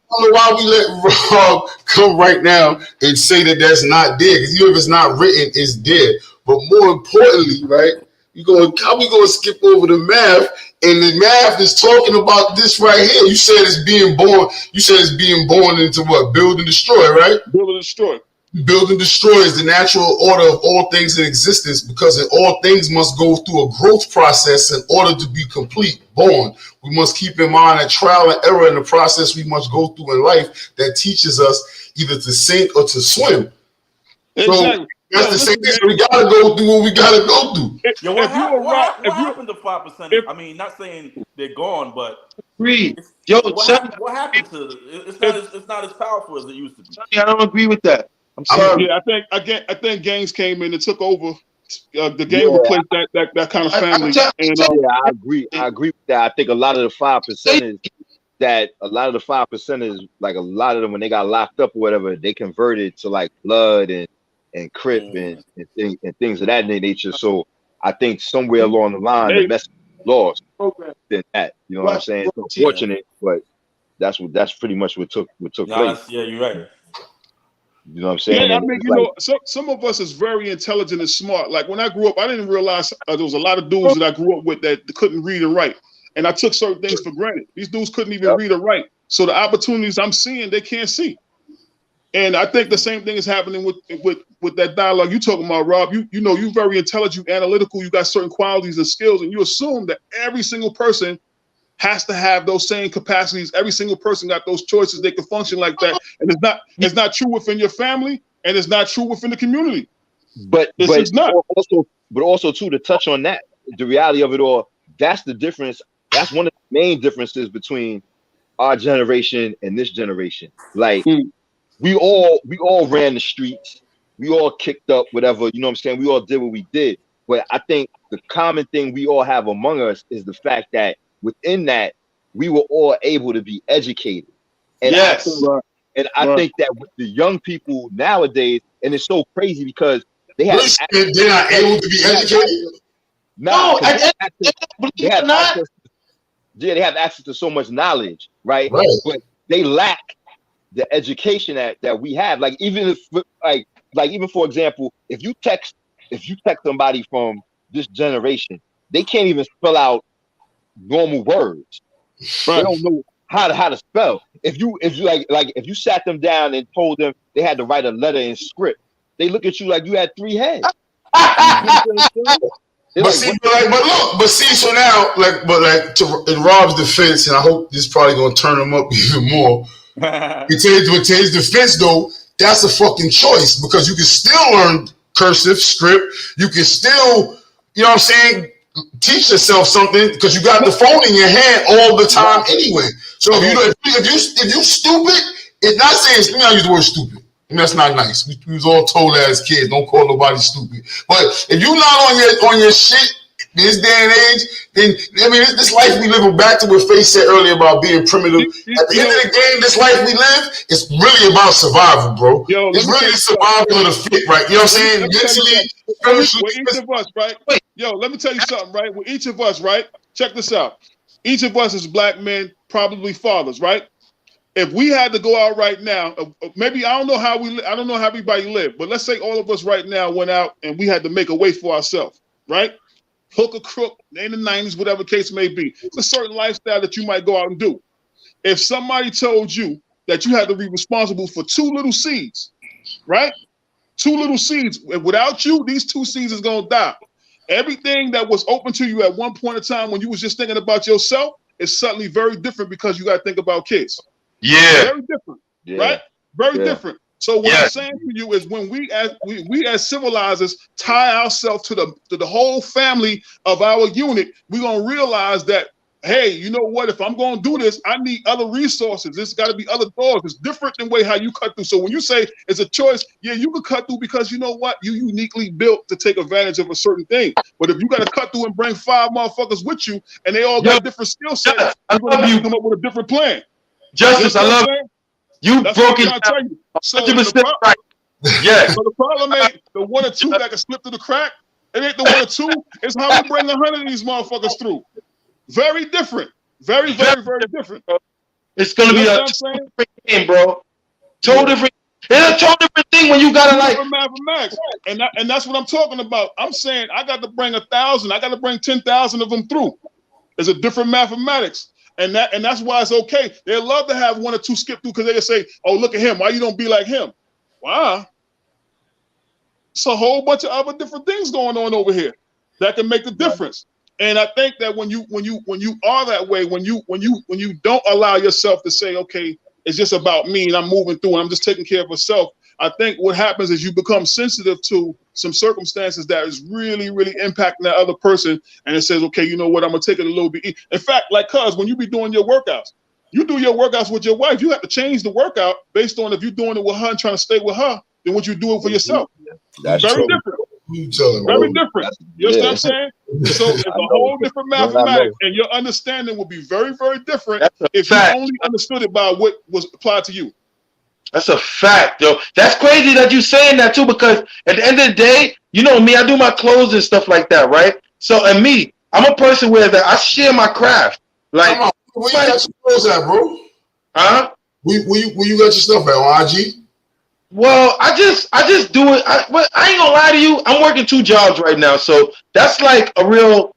we let Rob come right now and say that that's not there. Because even if it's not written, it's there. But more importantly, right? How we gonna skip over the math? And the math is talking about this right here. You said it's being born. You said it's being born into what? Build and destroy, right? Build and destroy. Build and destroy is the natural order of all things in existence, because all things must go through a growth process in order to be complete. Born. We must keep in mind that trial and error in the process we must go through in life that teaches us either to sink or to swim. Exactly. So, that's the same thing. So we gotta go through what we gotta go through. What happened to 5%? I mean, not saying they're gone, but what happened to it? It's not as powerful as it used to be. I don't agree with that. I'm sorry. Yeah, I think gangs came in and took over. The gang replaced that kind of family. I agree. I agree with that. I think a lot of the 5%ers like a lot of them, when they got locked up or whatever, they converted to like blood and crip and things of that nature. So I think somewhere along the line the message lost than that. You know what I'm saying? It's unfortunate, but that's pretty much what took place. Yeah, you're right. You know what I'm saying? Yeah, I mean, some of us is very intelligent and smart. Like when I grew up, I didn't realize there was a lot of dudes that I grew up with that couldn't read and write. And I took certain things for granted. These dudes couldn't even read or write. So the opportunities I'm seeing, they can't see. And I think the same thing is happening with that dialogue you talking about, Rob. You know, you're very intelligent, analytical. You got certain qualities and skills, and you assume that every single person has to have those same capacities. Every single person got those choices. They can function like that, and it's not true within your family, and it's not true within the community. But also too, to touch on that, the reality of it all. That's the difference. That's one of the main differences between our generation and this generation. Like. We all ran the streets. we all kicked up, whatever, you know what I'm saying? We all did what we did. But I think the common thing we all have among us is the fact that within that, we were all able to be educated. And yes. I think that with the young people nowadays, and it's so crazy because they have they're not able to be educated. No, they have access to so much knowledge, right? But they lack the education that we have. Like even if even for example, if you text somebody from this generation, they can't even spell out normal words. They don't know how to spell. If you sat them down and told them they had to write a letter in script, they look at you like you had 3 heads. So now, in Rob's defense, and I hope this is probably gonna turn him up even more. To his defense, though, that's a fucking choice because you can still learn cursive script. You can still, you know what I'm saying, teach yourself something because you got the phone in your hand all the time anyway. So if you stupid, it's not saying. Let me not use the word stupid. And that's not nice. We was all told as kids, don't call nobody stupid. But if you're not on your shit this day and age, then I mean this life we live, back to what Faye said earlier about being primitive. At the end of the game, this life we live is really about survival, bro. It's really survival of the fit, right? You know what I'm saying? Mentally, spiritually. With each of us, right? Yo, let me tell you something, right? With each of us, right? Check this out. Each of us is black men, probably fathers, right? If we had to go out right now, maybe I don't know how everybody lived, but let's say all of us right now went out and we had to make a way for ourselves, right? Hook or crook, in the 90s, whatever case may be. It's a certain lifestyle that you might go out and do. If somebody told you that you had to be responsible for 2 little seeds, right? 2 little seeds. Without you, these 2 seeds is gonna die. Everything that was open to you at one point in time when you was just thinking about yourself is suddenly very different because you got to think about kids. Yeah, very different, right? Very different. So what I'm saying to you is, when we as civilizers tie ourselves to the whole family of our unit, we're gonna realize that, hey, you know what? If I'm gonna do this, I need other resources. There's got to be other doors. It's different than way how you cut through. So when you say it's a choice, yeah, you can cut through because you know what? You uniquely built to take advantage of a certain thing. But if you got to cut through and bring 5 motherfuckers with you, and they all got different skill sets, you're gonna have to come up with a different plan. Justice, I love you. Broke it down. So right. Yeah. So the problem ain't the 1 or 2 that can slip through the crack. It ain't the 1 or 2. It's how we bring 100 of these motherfuckers through. Very different. Very, very, very different. It's gonna be a different game, bro. Total different. It's a total different thing when you gotta mathematics. And that's what I'm talking about. I'm saying I got to bring 1,000. I got to bring 10,000 of them through. It's a different mathematics. And that's why it's okay. They love to have 1 or 2 skip through because they can say, "Oh, look at him. Why you don't be like him?" Wow. It's a whole bunch of other different things going on over here that can make the difference. And I think that when you are that way, when you don't allow yourself to say, "Okay, it's just about me and I'm moving through and I'm just taking care of myself," I think what happens is you become sensitive to some circumstances that is really, really impacting that other person. And it says, okay, you know what? I'm going to take it a little bit. In fact, like, cuz when you be doing your workouts, you do your workouts with your wife, you have to change the workout based on if you're doing it with her and trying to stay with her than what you do it for yourself. That's very true. different. Very different. You understand what I'm saying? So it's a whole different mathematics, and your understanding will be very, very different if you only understood it by what was applied to you. That's a fact, yo. That's crazy that you saying that too, because at the end of the day, you know me, I do my clothes and stuff like that, right? So, and me, I'm a person where that I share my craft. Like, where you got your clothes at, bro? Huh? Where you got your stuff at, on IG? Well, I just do it. I ain't gonna lie to you. I'm working 2 jobs right now, so that's like a real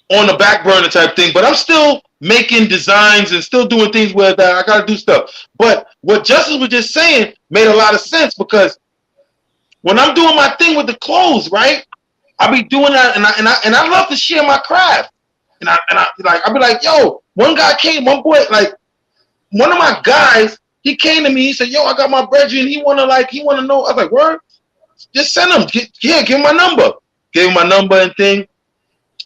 on the back burner type thing. But I'm still making designs and still doing things where that I gotta do stuff. But what Justice was just saying made a lot of sense, because when I'm doing my thing with the clothes, right? I be doing that, and I love to share my craft. And I be like, yo, one guy came, one boy, like one of my guys, he came to me, he said, yo, I got my brethren, he wanna know. I was like, word? Just send him. Give him my number. Gave him my number and thing.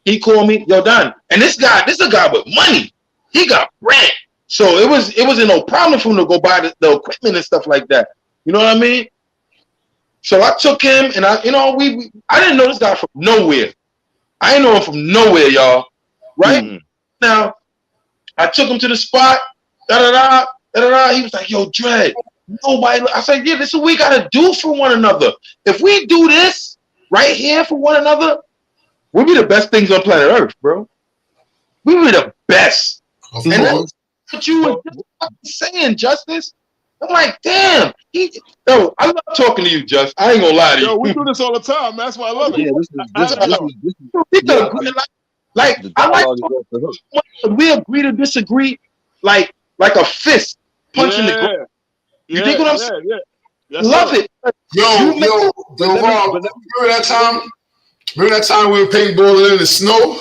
He called me, yo, Don. And this is a guy with money. He got rent. So it wasn't no problem for him to go buy the equipment and stuff like that. You know what I mean? So I took him, and I didn't know this guy from nowhere. I didn't know him from nowhere, y'all. Right? Mm-hmm. Now, I took him to the spot. He was like, "Yo, Dread, nobody." I said, "Yeah, this is what we gotta do for one another. If we do this right here for one another, we'll be the best things on planet Earth, bro. We'll be the best." And that's what you were just saying, Justice. I'm like, damn. I love talking to you, Just. I ain't gonna lie to you. Yo, we do this all the time. That's why I love it. Yeah, we agree to disagree, like a fist punching the ground. You think what I'm saying? Yeah. Love it. Yo, Rob, remember that time? Remember that time we were paintballing in the snow?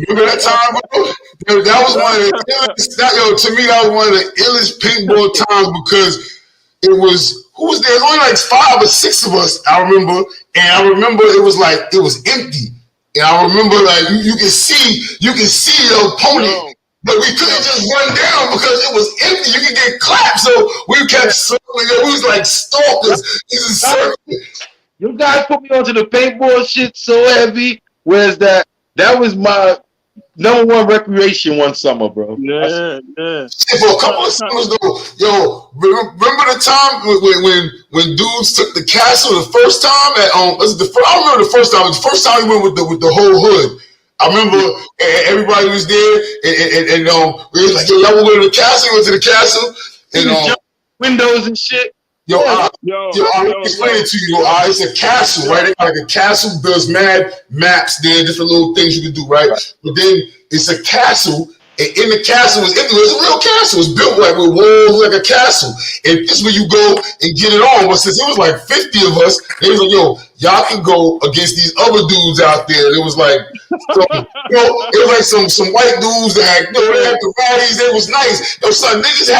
Remember that time, bro? Yo, that was one of the illest. To me, that was one of the illest paintball times because it was who was there? There was only like 5 or 6 of us. I remember, and I remember it was empty, and I remember like you can see your opponent. But we couldn't just run down because it was empty. You could get clapped, so we kept circling. We was like stalkers. You guys put me onto the paintball shit so heavy. Whereas that was my #1 recreation one summer, bro. Yeah. For a couple of summers though, yo, remember the time when dudes took the castle the first time at I remember the first time. The first time we went with the whole hood. I remember everybody was there, and we was like, yo, y'all want to go to the castle? We went to the castle, and windows and shit. I'll explain it to you. It's a castle, right? Like a castle, there's mad maps there, different little things you can do, right? But then it's a castle, and in the castle was empty. It was a real castle. It was built like with walls, like a castle. And this is where you go and get it on. But since it was like 50 of us, they was like, yo, y'all can go against these other dudes out there. And it was like, it was like some white dudes that they had the ratties. They was nice. Son, niggas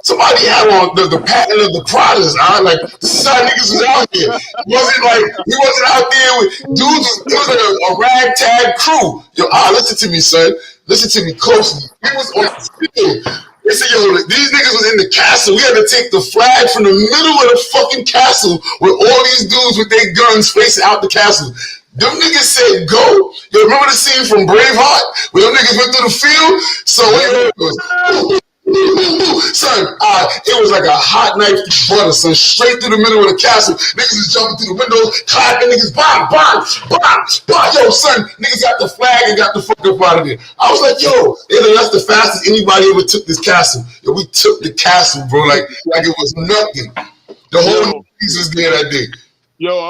somebody had on the patent of the Pradas. Like, this is how niggas was out here. He wasn't out there with dudes. It was like a ragtag crew. Yo, listen to me, son. Listen to me closely. We was on the field. They said, yo, these niggas was in the castle. We had to take the flag from the middle of the fucking castle with all these dudes with their guns facing out the castle. Them niggas said go. You remember the scene from Braveheart where them niggas went through the field? So it was, son, it was like a hot knife through butter, son, straight through the middle of the castle. Niggas is jumping through the windows, clapping, niggas, bang, bang, bang, bang. Yo, son, niggas got the flag and got the fuck up out of there. I was like, yo, that's the fastest anybody ever took this castle. Yo, we took the castle, bro, like it was nothing. The whole piece was there that day. Yo, I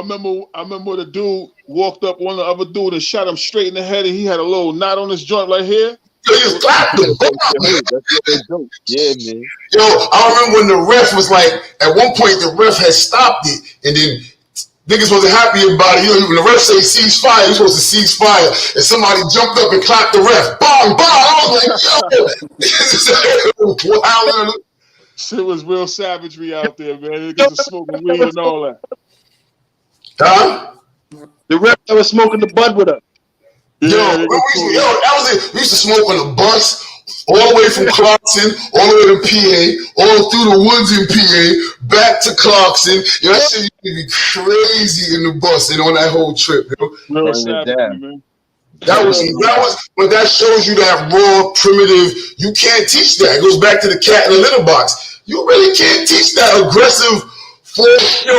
remember the dude walked up on the other dude and shot him straight in the head, and he had a little knot on his joint right here. Yo, he just clapped him. Yeah, man. Yo, I remember when the ref was like, at one point the ref had stopped it, and then niggas wasn't happy about it. When the ref say cease fire, you're supposed to cease fire, and somebody jumped up and clapped the ref. Bang, bang. I was like, yo, wow. Shit was real savagery out there, man. Niggas was smoking weed and all that. Huh? The ref that was smoking the bud with us. Yo, that was it. We used to smoke on the bus, all the way from Clarkson, all the way to PA, all through the woods in PA, back to Clarkson. Yo, that shit used to be crazy in the bus and on that whole trip, yo. Man. That was, but that shows you that raw, primitive. You can't teach that. It goes back to the cat in the litter box. You really can't teach that aggressive. Yo,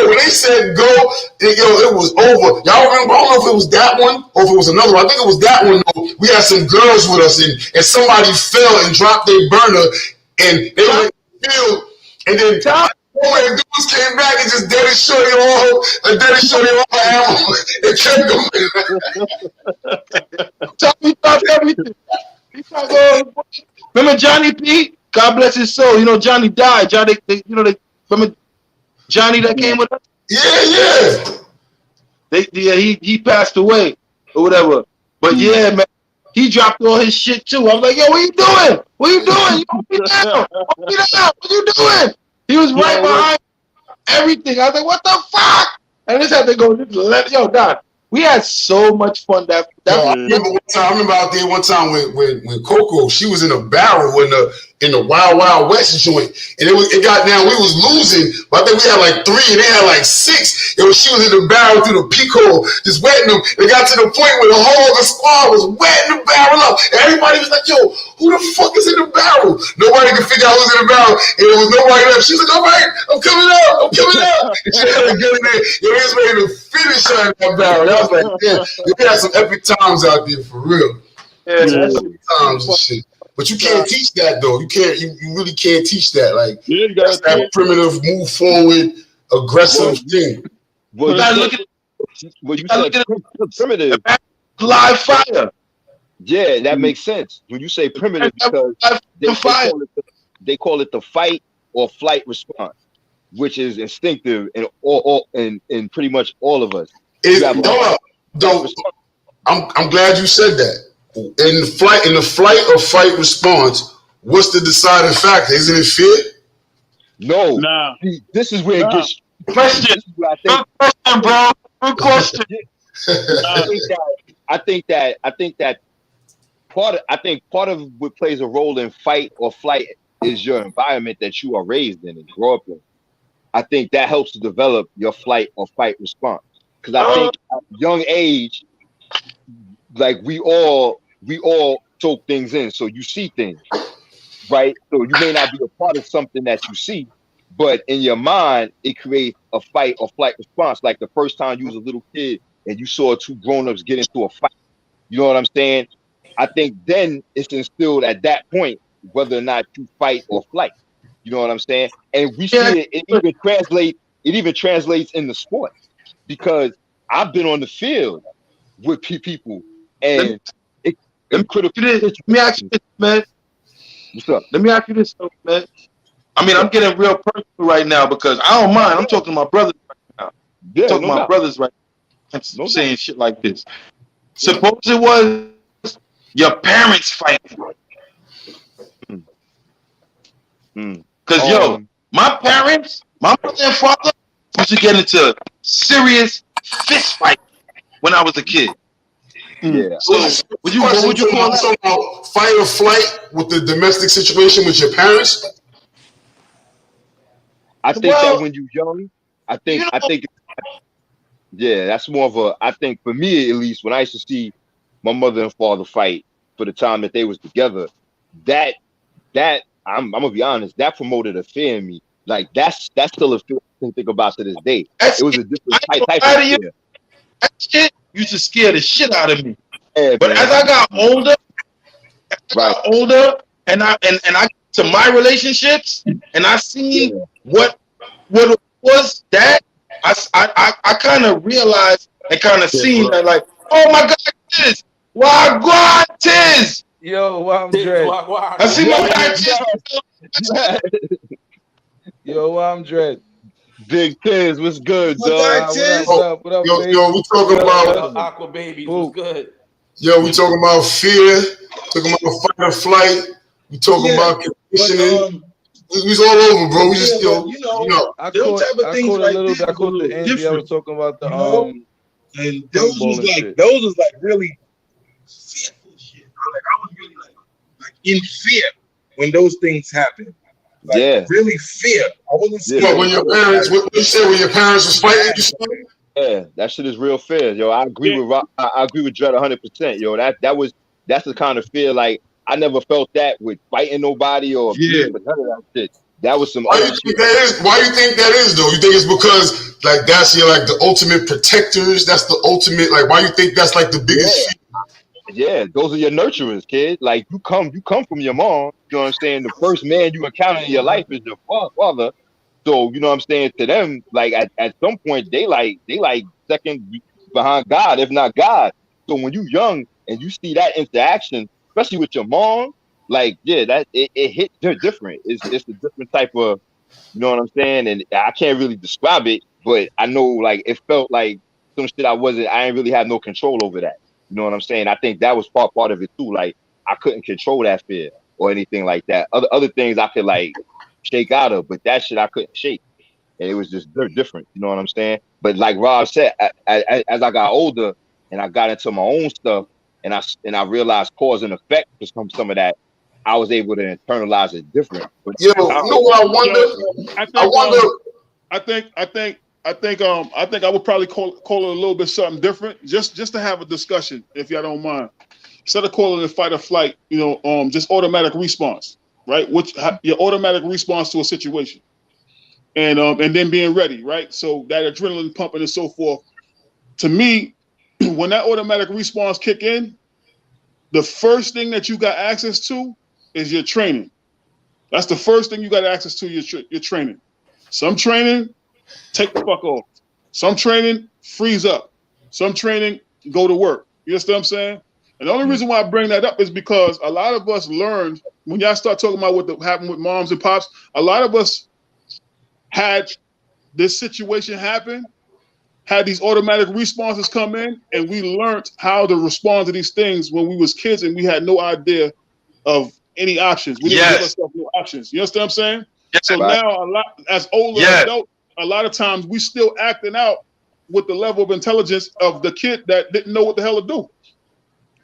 when they said go, it was over. Y'all remember? I don't know if it was that one or if it was another one. I think it was that one. Though. We had some girls with us, and somebody fell and dropped their burner, and they were in the field, and then dudes came back and just dead and shorty all ammo and kept going. Remember Johnny P? God bless his soul. Johnny died. Remember Johnny that came with us? Yeah. He passed away or whatever. But yeah, man, he dropped all his shit too. I was like, yo, what you doing? What you doing? You hold me down. What you doing? He was right behind everything. I was like, what the fuck? And this had to go. Yo, God, we had so much fun that I remember out there one time when Coco, she was in a barrel in the Wild Wild West joint, and it got down. We was losing, but I think we had like 3, and they had like 6. She was in the barrel through the peak hole, just wetting them. It got to the point where the whole of the squad was wetting the barrel up, and everybody was like, "Yo, who the fuck is in the barrel?" Nobody could figure out who's in the barrel, and there was nobody left. She was like, "All right, I'm coming up." And she had to get in there. Yo, he was ready to finish her in that barrel. I was like, "Damn, we had some epic times out there for real." Yeah. Times and shit. But you can't teach that though. You can't. You really can't teach that. Like you that's that primitive, move forward, aggressive thing. Well, you said primitive. Live fire. Yeah, that makes sense. When you say primitive, because they call it the fight or flight response, which is instinctive in pretty much all of us. I'm glad you said that. In the flight or fight response, what's the deciding factor? Isn't it fear? No. Nah. This is where it gets question. Good question, bro. Good question. I think that part of what plays a role in fight or flight is your environment that you are raised in and grow up in. I think that helps to develop your flight or fight response. Because I think at a young age, like we all soak things in. So you see things, right? So you may not be a part of something that you see, but in your mind, it creates a fight or flight response. Like the first time you was a little kid and you saw 2 grown-ups get into a fight. You know what I'm saying? I think then it's instilled at that point whether or not you fight or flight. You know what I'm saying? And we see it even translates in the sport, because I've been on the field with people and let me ask you this, man. What's up? Let me ask you this, man. I mean, I'm getting real personal right now because I don't mind. I'm talking to my brothers right now. Yeah, I'm talking to my brothers right now. I'm saying shit like this. Suppose it was your parents fighting. Because, my parents, my mother and father used to get into serious fist fight when I was a kid. Yeah. So, what would you call it? Fight or flight with the domestic situation with your parents? I think that when you're young, I think, that's more of I think for me at least, when I used to see my mother and father fight for the time that they was together, that I'm gonna be honest, that promoted a fear in me. Like that's still a fear I can think about to this day. It was a different type of fear. That shit used to scare the shit out of me. Yeah, but as I got older, and I to my relationships, and I seen what it was that I kind of realized and kind of seen that, like, oh my God, this why tis. Yo, I'm dread. I see my tis. Yo, I'm dread. Big Tiz, what's good, dog? What up, baby? Yo, we talking about Aqua Babies. What's good? Yo, we talking about fear, talking about fight or flight. We talking about conditioning. We was all over, bro. We just I caught the Andy. I was talking about the and those was like really fearful shit. Like I was really like in fear when those things happened. Like, really fear. I wasn't scared. When your parents, what you said when your parents was fighting, you said? Yeah, that shit is real fear, yo. I agree with Dred 100%, yo. That's the kind of fear, like I never felt that with fighting nobody or but none of that shit. That was some Why you think that is though? You think it's because like that's your like the ultimate protectors? That's the ultimate, like why you think that's like the biggest fear? Yeah, those are your nurturers, kid. Like you come from your mom. You know what I'm saying? The first man you encounter in your life is your father. So you know what I'm saying? To them, like at some point they like second behind God, if not God. So when you young and you see that interaction, especially with your mom, like that it hits different. It's a different type of, you know what I'm saying? And I can't really describe it, but I know like it felt like some shit I ain't really have no control over that. You know what I'm saying? I think that was part of it too. Like I couldn't control that fear or anything like that. Other things I could like shake out of, but that shit I couldn't shake. And it was just different. You know what I'm saying? But like Rob said, as I got older and I got into my own stuff, and I realized cause and effect from some of that. I was able to internalize it different. But you know what I wonder? I think I would probably call it a little bit something different, just to have a discussion, if y'all don't mind. Instead of calling it fight or flight, just automatic response, right? Your automatic response to a situation, and then being ready, right? So that adrenaline pumping and so forth. To me, when that automatic response kick in, the first thing that you got access to is your training. That's the first thing you got access to, your training. Some training, take the fuck off. Some training, freeze up. Some training, go to work. You understand what I'm saying? And the only reason why I bring that up is because a lot of us learned, when y'all start talking about what happened with moms and pops, a lot of us had this situation happen, had these automatic responses come in, and we learned how to respond to these things when we was kids and we had no idea of any options. We didn't give ourselves no options. You understand what I'm saying? So now, as older adults, a lot of times we still acting out with the level of intelligence of the kid that didn't know what the hell to do.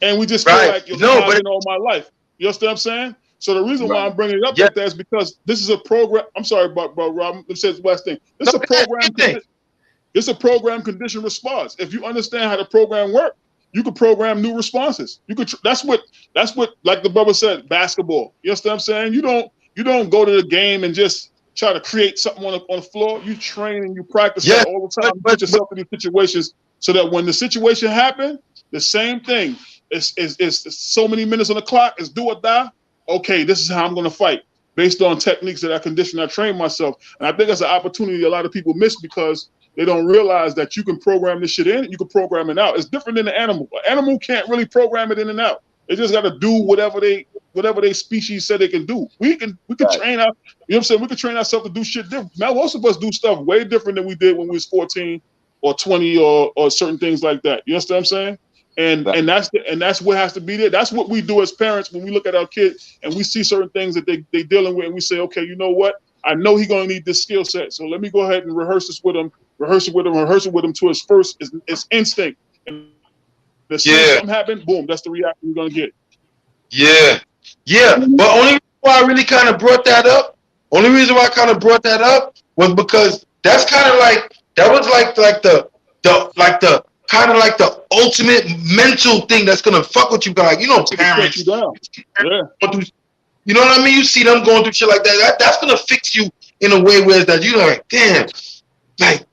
And we just feel like, I've been all my life. You understand what I'm saying? So the reason why I'm bringing it up like that is because this is a program. I'm sorry, but Rob, it says the last thing. This is a program. It's a program condition response. If you understand how the program works, you could program new responses. You could. That's what. Like the brother said, basketball. You understand what I'm saying? You don't go to the game and just try to create something on the floor. You train and you practice that all the time. You put yourself in these situations so that when the situation happens, the same thing. It's so many minutes on the clock. It's do or die. Okay, this is how I'm going to fight based on techniques that I condition, I train myself. And I think that's an opportunity a lot of people miss because they don't realize that you can program this shit in and you can program it out. It's different than the animal. An animal can't really program it in and out. They just got to do whatever they species said they can do. We can train out. You know what I'm saying? We can train ourselves to do shit different. Now, most of us do stuff way different than we did when we was 14 or 20 or certain things like that. You understand what I'm saying? And that's what has to be there. That's what we do as parents when we look at our kids and we see certain things that they dealing with, and we say, okay, you know what? I know he's gonna need this skill set, so let me go ahead and rehearse this with him, rehearse it with him to his first his instinct. And the something happen, boom, that's the reaction you're gonna get. Yeah. But only reason why I really kind of brought that up, was because that's kind of like that was like the kind of like the ultimate mental thing that's gonna fuck with you, guys. Parents. You know what I mean? You see them going through shit like that. That's gonna fix you in a way where that you're like, damn, like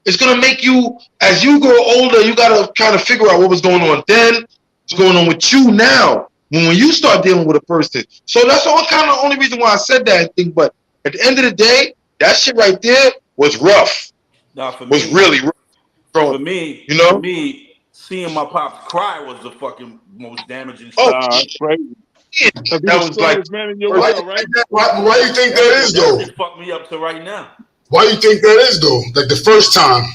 it's gonna make you, as you grow older, you gotta kind of figure out what was going on then, what's going on with you now. When you start dealing with a person. So that's all kind of the only reason why I said that thing. But at the end of the day, that shit right there was rough. Was really rough. For me, seeing my pops cry was the fucking most damaging stuff. Right. That was like, man in your world, right? Why do you think that is though? It fucked me up to right now. Why do you think that is though? Like the first time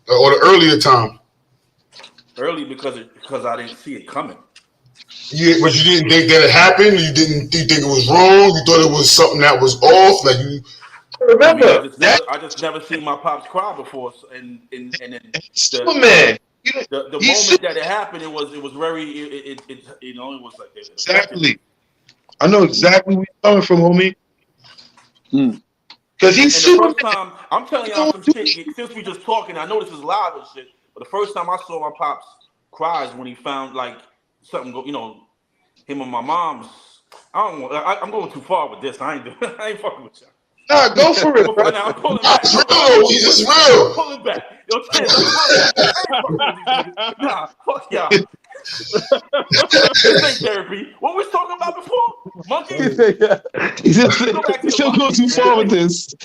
or the earlier time? Early because I didn't see it coming. But you didn't think that it happened. You think it was wrong. You thought it was something that was off. Like you remember, I just never seen my pops cry before. And then the moment that it happened, it was very it was like this. Exactly. I know exactly where you're coming from, homie. Because he's super. The first time, I'm telling y'all some shit. Since we just talking, I know this is live and shit. But the first time I saw my pops cry is when he found like something, him and my mom's. I'm going too far with this. I ain't fucking with y'all. Nah, go for it. Now, I'm pulling back. It's real. I'm pulling back. Nah, fuck y'all. This ain't therapy. What we was talking about before? Monkeys? He still go too far with this.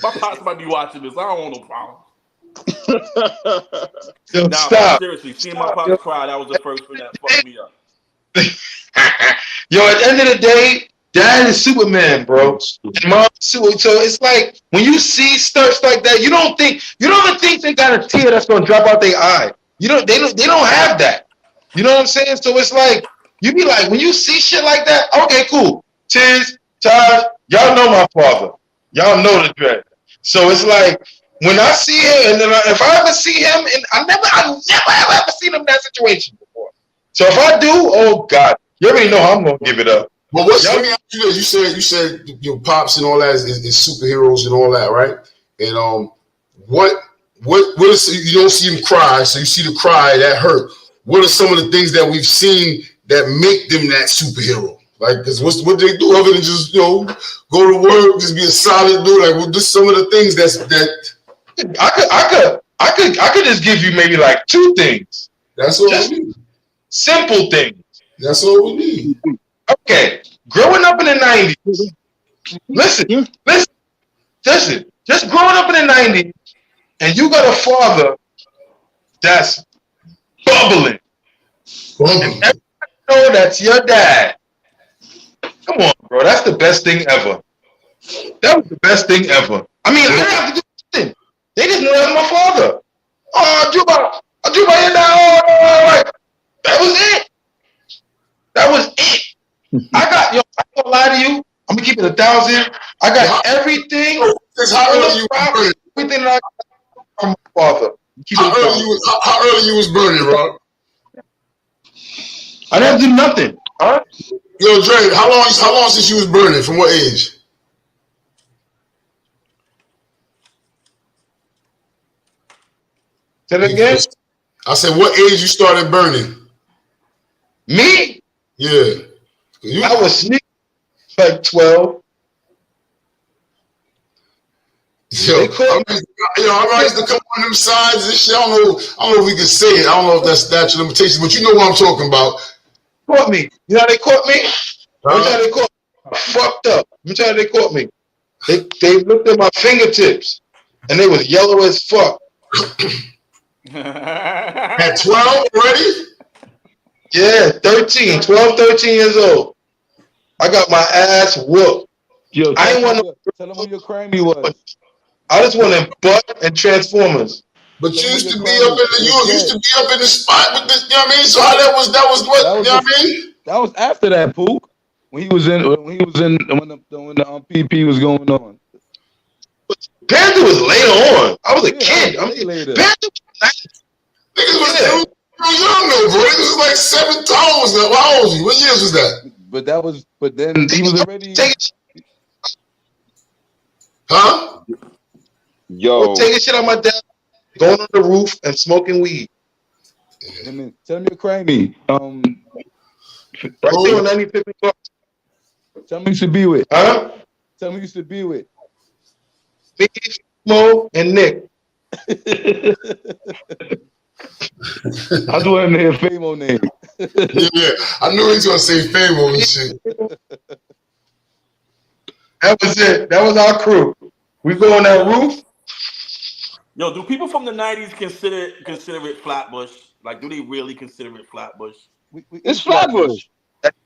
My pops might be watching this. I don't want no problem. Stop. Seriously, seeing my pops cry, that was the first thing that fucked me up. Yo, at the end of the day, Dad is Superman, bro. And Mom is Superman. So it's like when you see stuff like that, you don't even think they got a tear that's gonna drop out their eye. They don't have that. You know what I'm saying? So it's like you be like, when you see shit like that, okay, cool. Tiz, Todd, y'all know my father. Y'all know the dread. So it's like when I see him, and then if I ever see him, and I never ever seen him in that situation before. So if I do, oh God, you already know how I'm gonna give it up. But let me ask you this: you said your pops and all that is superheroes and all that, right? And what is, you don't see him cry, so you see the cry that hurt. What are some of the things that we've seen that make them that superhero? Like, because what they do other than just go to work, just be a solid dude. Like, what just some of the things that I could just give you maybe like 2 things. That's all we need. Simple things. That's all we need. Okay, growing up in the 90s. Listen. Just growing up in the 90s, and you got a father that's bubbling. And everybody know that's your dad. Come on, bro. That's the best thing ever. That was the best thing ever. I mean, I didn't have to do anything. They just know that's my father. Oh, Juba, your dad. Oh, that was it. That was it. I'm not gonna lie to you. I'm gonna keep it 1,000. I got everything. Everything that I got from my father. How early you was burning, Rob? I didn't do nothing. Huh? Yo, Dre, how long since you was burning? From what age? Say that again? I said, what age you started burning? Me? Yeah. I was sneaking like 12. Yo, I used to come on them sides and shit. I don't know if we can say it. I don't know if that's statute of limitations, but you know what I'm talking about. Caught me. You know how they caught me? Let me tell you how they caught me. I fucked up. Let me tell you how they caught me. They looked at my fingertips and they was yellow as fuck. At 12 already? Yeah, 12, 13 years old. I got my ass whooped. Yo, I didn't want to tell them who your crammy was. I just wanted butt and Transformers. But you used to be up in the spot with this, you know what I mean? So how that was what, you know what I mean? That was after that, Pook. When the PP was going on. Panther was later on. I was a kid. Panther was young though, bro. It was like 7 tones now. How old was you? What years was that? But then he was already. Huh? Yo, taking shit on my dad, going on the roof and smoking weed. Tell me your crammy. Right there on 95 bucks. Tell me you used to be with. Huh? Tell me you used to be with. Me, Mo, and Nick. I just wanted to hear Famo name. Yeah, I knew he was gonna say Famo and shit. That was it. That was our crew. We go on that roof. Yo, do people from the 90s consider it Flatbush? Like, do they really consider it Flatbush? It's Flatbush.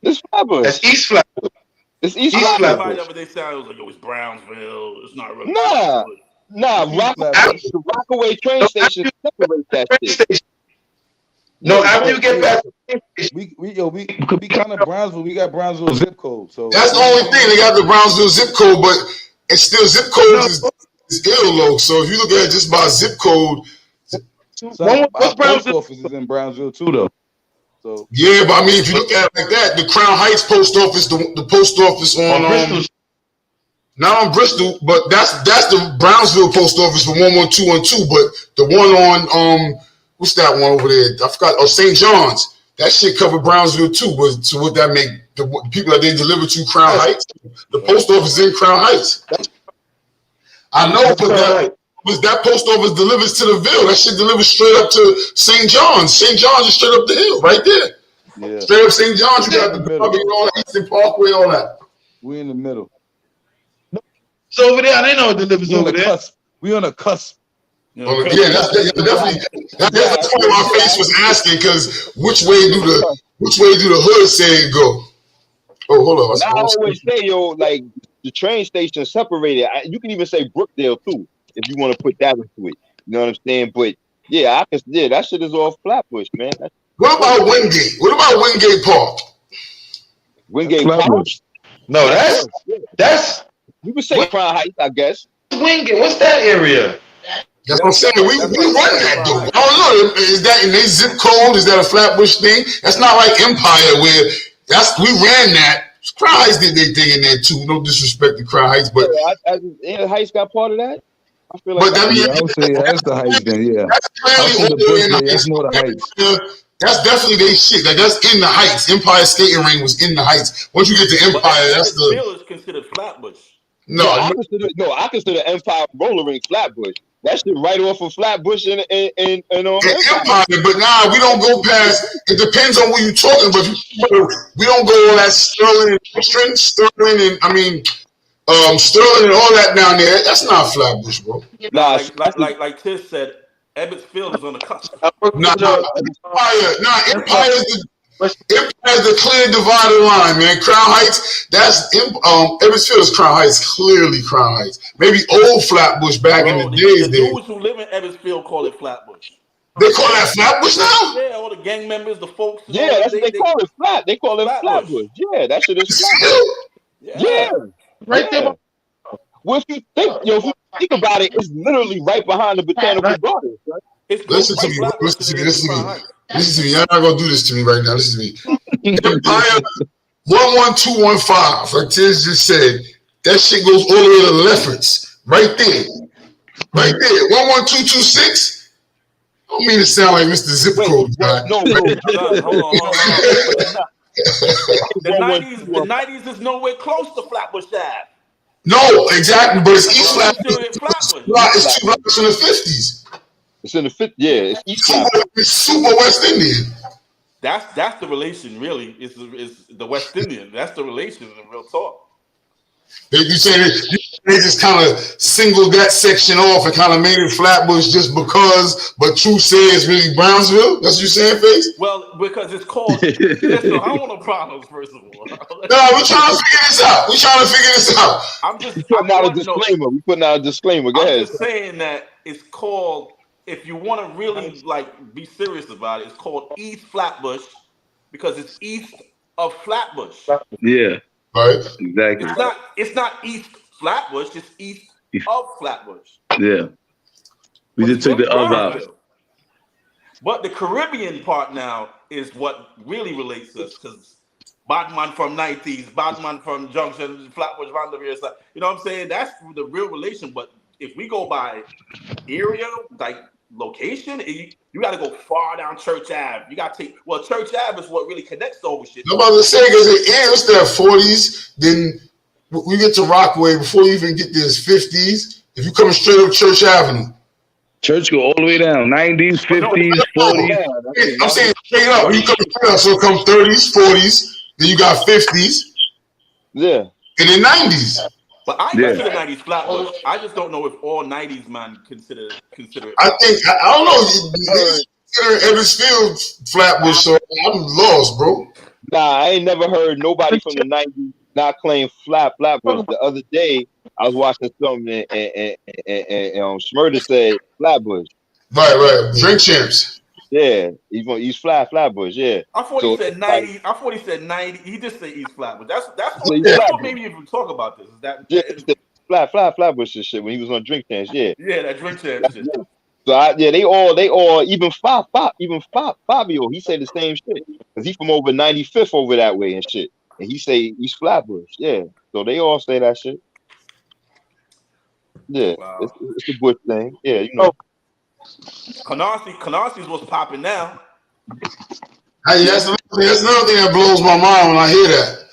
It's Flatbush. That's East Flatbush. It's East Flatbush. Whatever they say, it was like it was Brownsville. It's not really. Nah. The Rockaway train station separates that shit. No, after you get back, we could be kind of Brownsville. We got Brownsville zip code. So that's the only thing. They got the Brownsville zip code, but it's still zip code is ill low. So if you look at it just by zip code, what's Brownsville office is in Brownsville too, though. So yeah, but I mean, if you look at it like that, the Crown Heights post office, the post office on not on Bristol, but that's the Brownsville post office for 11212. But the one on what's that one over there? I forgot. Oh, St. John's. That shit covered Brownsville too. But so would that make the people that they deliver to Crown Heights? The post office in Crown Heights. I know, but that post office delivers to the Ville. That shit delivers straight up to St. John's. St. John's is straight up the hill, right there. Yeah. Straight up St. John's, you got the all that Eastern Parkway, all that. We in the middle. It's over there. I didn't know it delivers over there. We on a cusp. Yeah, that's definitely. That's why my face was asking, because which way do the hood say it go? Oh, hold on. I always say, like the train station separated. You can even say Brookdale too, if you want to put that into it. You know what I'm saying? But yeah, that shit is all Flatbush, man. What about Wingate? What about Wingate Park? Wingate Park? No, that's you can say Crown Heights, I guess. Wingate. What's that area? That's what I'm saying. We run that though. I don't know. Is that in their zip code? Is that a Flatbush thing? That's not like Empire where we ran that. Crown Heights did their thing in there too. No disrespect to Crown Heights, but Heights got part of that. I feel like I would say that's the Heights then. Yeah, that's clearly that's more the Heights. That's definitely their shit. Like that's in the Heights. Empire Skating Ring was in the Heights. Once you get to Empire, that's the. Still is considered Flatbush. No, I consider Empire Roller Ring Flatbush. That shit right off of Flatbush and Empire. But nah, we don't go past. It depends on what you're talking. But we don't go all that Sterling and Sterling and Sterling and all that down there. That's not Flatbush, bro. Nah, like Tish said, Ebbets Field is on the cusp. Empire's the clear divided line, man. Crown Heights, that's Ebbets Field is Crown Heights, clearly Crown Heights. Maybe old Flatbush back in the days. The dudes who live in Ebbets Field call it Flatbush. They call that Flatbush now? Yeah, all the gang members, the folks. Yeah, that's what they call it. They call it Flatbush. Yeah, that shit is Flatbush. Yeah. Right there. Well, if you think about it, it's literally right behind the Botanical Gardens, right? Listen to me. You're not gonna do this to me right now. Listen to me. Empire 11215, like Tiz just said, that shit goes all the way to Lefferts. Right there. 11226. I don't mean to sound like Mr. Zip Code guy. No, hold on. The 90s is nowhere close to Flatbush Ave. No, exactly, but it's East Flatbush. It's 2 blocks in the 50s. It's in the 50s, yeah. It's East Flatbush. It's super West Indian. That's the relation, really. Is the West Indian. That's the relation in real talk. You say they just kind of singled that section off and kind of made it Flatbush just because, but True says it's really Brownsville? That's what you're saying, Face? Well, because it's called. Listen, I don't want no problems, first of all. No, we're trying to figure this out. I'm just putting out a disclaimer. We're putting out a disclaimer. Go ahead. I'm just saying that it's called, if you want to really be serious about it, it's called East Flatbush because it's east of Flatbush. Yeah. Right. Exactly. It's not East Flatbush. It's east of Flatbush. Yeah. We just took the of out. But the Caribbean part now is what really relates us because Batman from 90s, Batman from Junction, Flatbush, Vanderveer. You know what I'm saying? That's the real relation. But if we go by area, like location, you got to go far down Church Ave. You got to take, Church Ave is what really connects all shit. I'm about to say, because it ends there 40s, then we get to Rockaway before you even get this 50s. If you come straight up Church Avenue. Church go all the way down, 90s, 50s, 40s. I'm saying straight up. When you come straight up, so come 30s, 40s, then you got 50s. Yeah. And then 90s. But I consider 90s Flatbush. I just don't know if all 90s man consider it. I don't know. Consider Ebbets Field Flatbush, so I'm lost, bro. Nah, I ain't never heard nobody from the 90s not claim Flatbush. The other day, I was watching something and Smurda said Flatbush. Right. Drink Champs. Yeah, he's Flatbush. Yeah. I thought he said 90. I thought he said 90. He just said East Flatbush. That's what made me even talk about this. Is that Flatbush and shit when he was on Drink Champs. Yeah. Yeah, that Drink Champs shit. So they all even Fabio. He said the same shit because he's from over 95th over that way and shit, and he say East Flatbush. Yeah. So they all say that shit. Yeah, wow. It's a Bush thing. Yeah, you know. Canarsi's what's popping now. Hey, that's another thing that blows my mind when I hear that.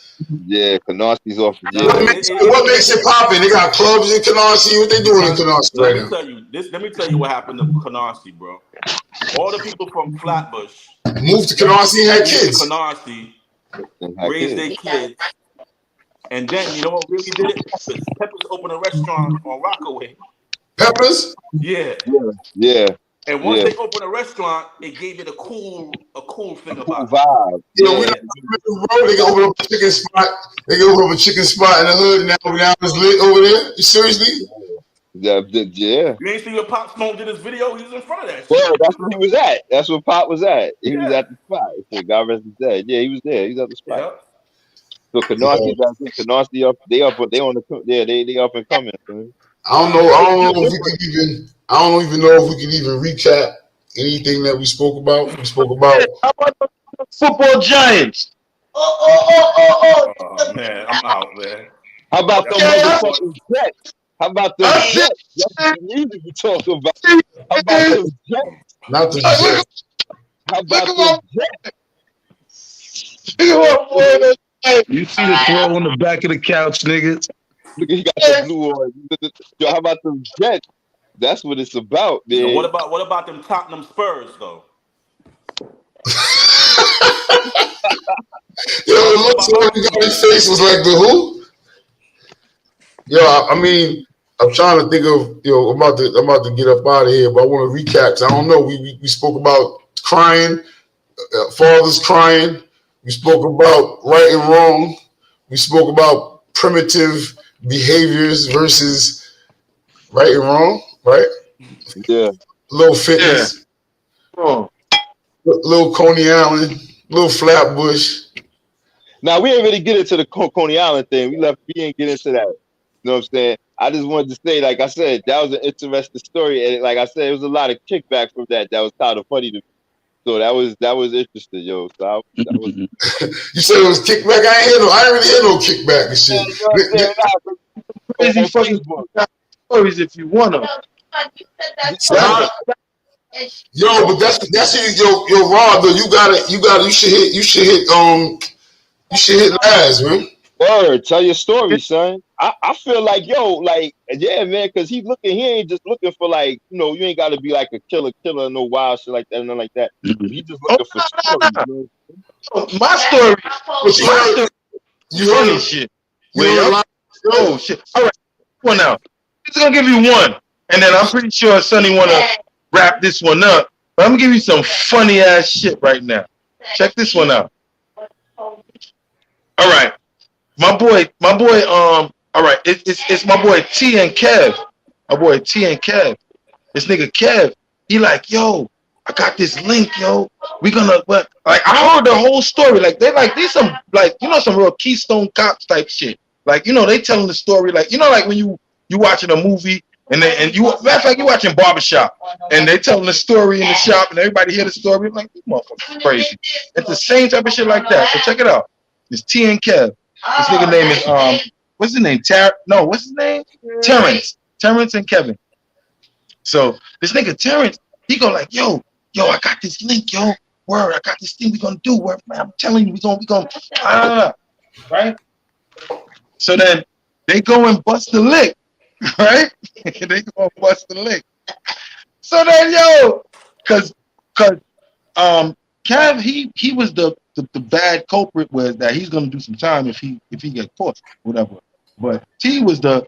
Yeah, Canarsi's off. Yeah. What makes it popping? They got clubs in Canarsie. What they doing in Canarsie right now? Let me tell you what happened to Canarsie, bro. All the people from Flatbush moved to Canarsie and had kids. Canarsie raised their kids. And then, you know what really did it? Peppers opened a restaurant on Rockaway. Peppers? Yeah. And once they opened a restaurant, it gave it a cool thing about vibe. You know, they can open up a chicken spot. They can open up a chicken spot in the hood. Now it's lit over there. You seriously? Yeah. You ain't see your Pop Smoke did his video? He was in front of that shit. Well, that's where he was at. That's where Pop was at. He was at the spot. God rest his dead. Yeah, he was there. He was at the spot. Yeah. So Canarsie up and coming. I I don't know if we could even. I don't even know if we could even recap anything that we spoke about. We spoke about. How about the football giants? Oh man, I'm out, man. How about the motherfucking Jets? How about the Jets? That's what we need to be talking about. How about the Jets? Not the Jets. How about the Jets? You see the throw on the back of the couch, niggas? Look, he got the blue on. Yo, how about the Jets? That's what it's about, man. So what about them Tottenham Spurs though? Yo, it looks like the guy's face was like the who? Yo, I mean, I'm trying to think of, I'm about to get up out of here, but I want to recap. Cause I don't know. We spoke about crying, fathers crying. We spoke about right and wrong. We spoke about primitive behaviors versus right and wrong, right? Yeah. Little fitness. Yeah. Oh. Little Coney Island, little Flatbush. Now, we ain't really get into the Coney Island thing. We didn't get into that. You know what I'm saying? I just wanted to say, like I said, that was an interesting story. And like I said, there was a lot of kickback from that. That was kind of funny to me. So that was interesting, yo. So that was. You said it was kickback. I ain't really hear no kickback and shit. Crazy fucking stories if you want them. Yo, but that's yo, Rob, though. You should hit Laz, man. Word, tell your story, son. I feel like, yeah, man, because he ain't just looking for, like, you ain't got to be like a killer, no wild shit like that, nothing like that. He just looking for stories, man. My story. You heard this shit. Oh, shit. All right, one now. I'm just going to give you one, and then I'm pretty sure Sonny want to wrap this one up, but I'm going to give you some funny-ass shit right now. Check this one out. All right. My boy, all right, it's my boy T and Kev. My boy T and Kev. This nigga Kev, he like, yo, I got this link, yo. We gonna, like, I heard the whole story. Like, these some, like, some real Keystone Cops type shit. Like, they telling the story, like, like when you watching a movie and you, matter of fact, you watching Barbershop and they telling the story in the shop and everybody hear the story. I'm like, these motherfuckers crazy. It's the same type of shit like that. So check it out. It's T and Kev. This nigga name is what's his name? What's his name? Terrence and Kevin. So this nigga Terrence, he go like, yo, I got this link, yo. Word, I got this thing we gonna do. Word, man, I'm telling you, we gonna right? So then they go and bust the lick, right? They go and bust the lick. So then, yo, cause Kev, he was the bad culprit, was that he's gonna do some time if he get caught, whatever. But T was the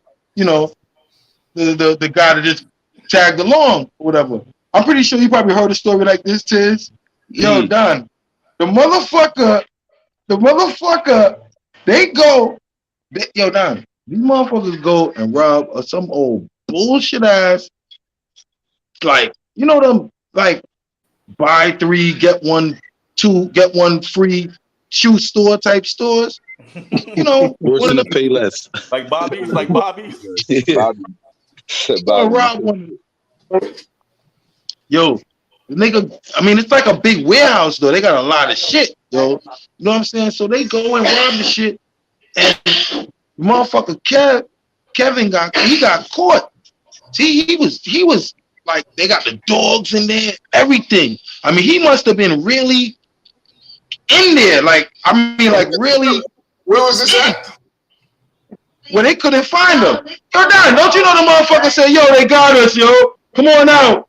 guy that just tagged along, whatever. I'm pretty sure you probably heard a story like this, Tiz. Yo, Don, the motherfucker, Don, these motherfuckers go and rob some old bullshit ass, like, them, like, buy 3, get 1, 2, get 1 free shoe store type stores. Worse than to pay less. Like Bobby's. Rob one. Yo, the nigga, I mean, it's like a big warehouse though. They got a lot of shit, yo. You know what I'm saying? So they go and rob the shit, and motherfucker Kevin got caught. He was like, they got the dogs in there, everything. I mean, he must have been really in there. Like, I mean, like, really. Where was this at? When they couldn't find him. Yo, Don, don't you know the motherfucker said, yo, they got us, yo. Come on out.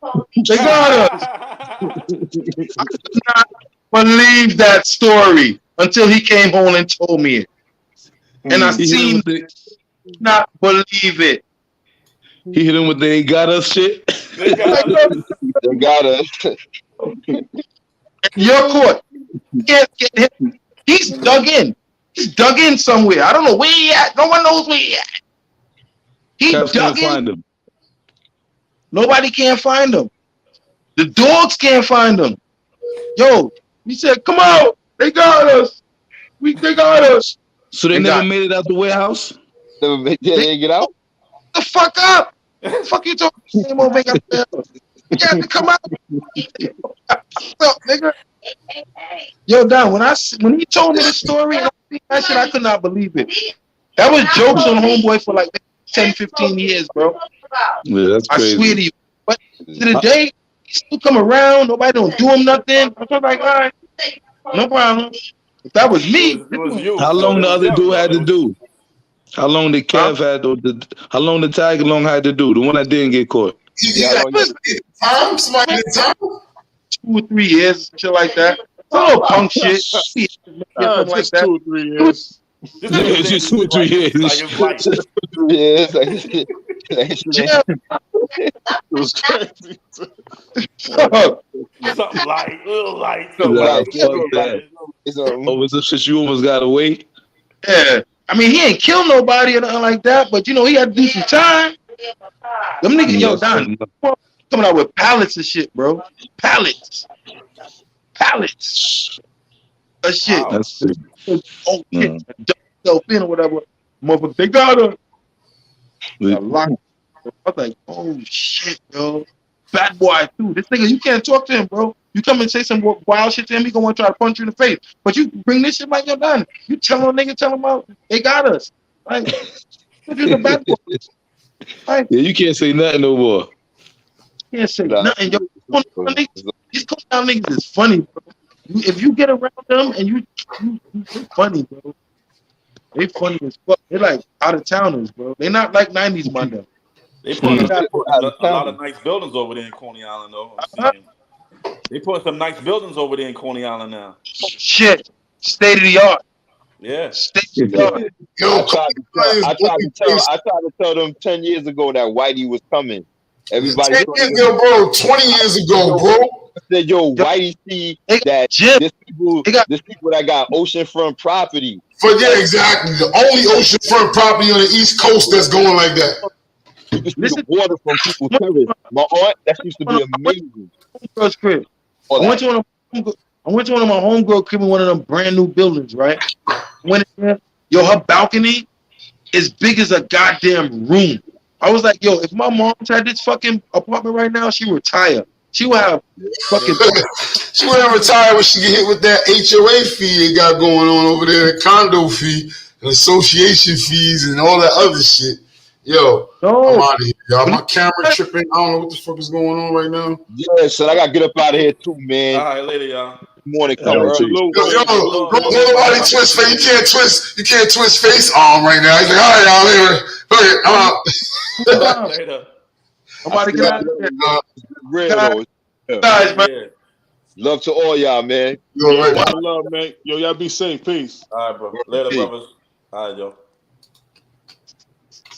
They got us. I could not believe that story until he came home and told me it. And I seen not believe it. He hit him with the "they got us" shit. They got us. You're caught. You can't get him. He's dug in. He's dug in somewhere. I don't know where he at. No one knows where he at. He dug in. Find him. Nobody can't find him. The dogs can't find him. Yo, he said, "Come out. They got us. They got us." So they never made it out the warehouse? They didn't get out? The fuck up. What the fuck you talking? Same old nigga. You have to come out. Nigga. Yo, Don, when he told me the story, and that shit, I could not believe it. That was jokes on Homeboy for like 10, 15 years, bro. Yeah, that's crazy. I swear to you. But to the day, he still come around. Nobody don't do him nothing. I'm like, all right, no problem. If that was me, it was you. How long the other dude had to do? How long did Kev had to? How long the Tiger Long had to do? The one that didn't get caught. Time, somebody did time. 2 or 3 years, shit like that. It's a little punk shit. Just like 2 or 3 years. It's just 2 or 3 years. Like, Yeah. It was crazy. something like, Oh, was this shit you almost got away? Yeah. I mean, he ain't kill nobody or nothing like that, but you know, he had to do some time. Them niggas, yo, Don, coming out with pallets of shit, bro. Pallets. That shit. That's it. Oh, shit. Self in or whatever. Motherfucker, they got her. I was like, oh shit, yo. Bad boy too. This nigga, you can't talk to him, bro. You come and say some wild shit to him, he gonna want to try to punch you in the face. But you bring this shit like you're done. You tell a nigga, tell him out, they got us. Like, this is a bad boy. Like, Yeah, you can't say nothing no more. Can't say nothing. Yo, these Koniana niggas is funny, bro. If you get around them and you they're funny, bro. They funny as fuck. They're like out of towners, bro. They're not like 90s Mondo. They put a lot of nice buildings over there in Coney Island, though. They put some nice buildings over there in Coney Island now. Shit, state of the art. Yeah, state of the art. I tried to tell them 10 years ago that Whitey was coming. Everybody 10 years ago, bro. 20 years ago, bro. I said, yo, Whitey see that there's people that got oceanfront property. But yeah, exactly. The only oceanfront property on the East Coast that's going like that. You can see the water from people's terrace. My aunt, that used to be amazing. Homegirl's crib. I went to one of my homegirl crib in one of them brand new buildings, right? Went in there, yo, her balcony is big as a goddamn room. I was like, yo, if my mom's had this fucking apartment right now, she would retire. She would have fucking. She would have retired when she get hit with that HOA fee they got going on over there, the condo fee, and association fees, and all that other shit. Yo, I'm out of here, y'all. My camera tripping. I don't know what the fuck is going on right now. Yeah, so I gotta get up out of here too, man. All right, later, y'all. Good morning, come early. Don't nobody twist face. You can't twist face arm right now. He's like, all right, y'all, later. I'm out. Later. I'm about to get out of here. Guys, man. Love to all y'all, man. Yo, right. Love, man. Yo, y'all be safe. Peace. All right, bro. Later, brothers. All right, yo.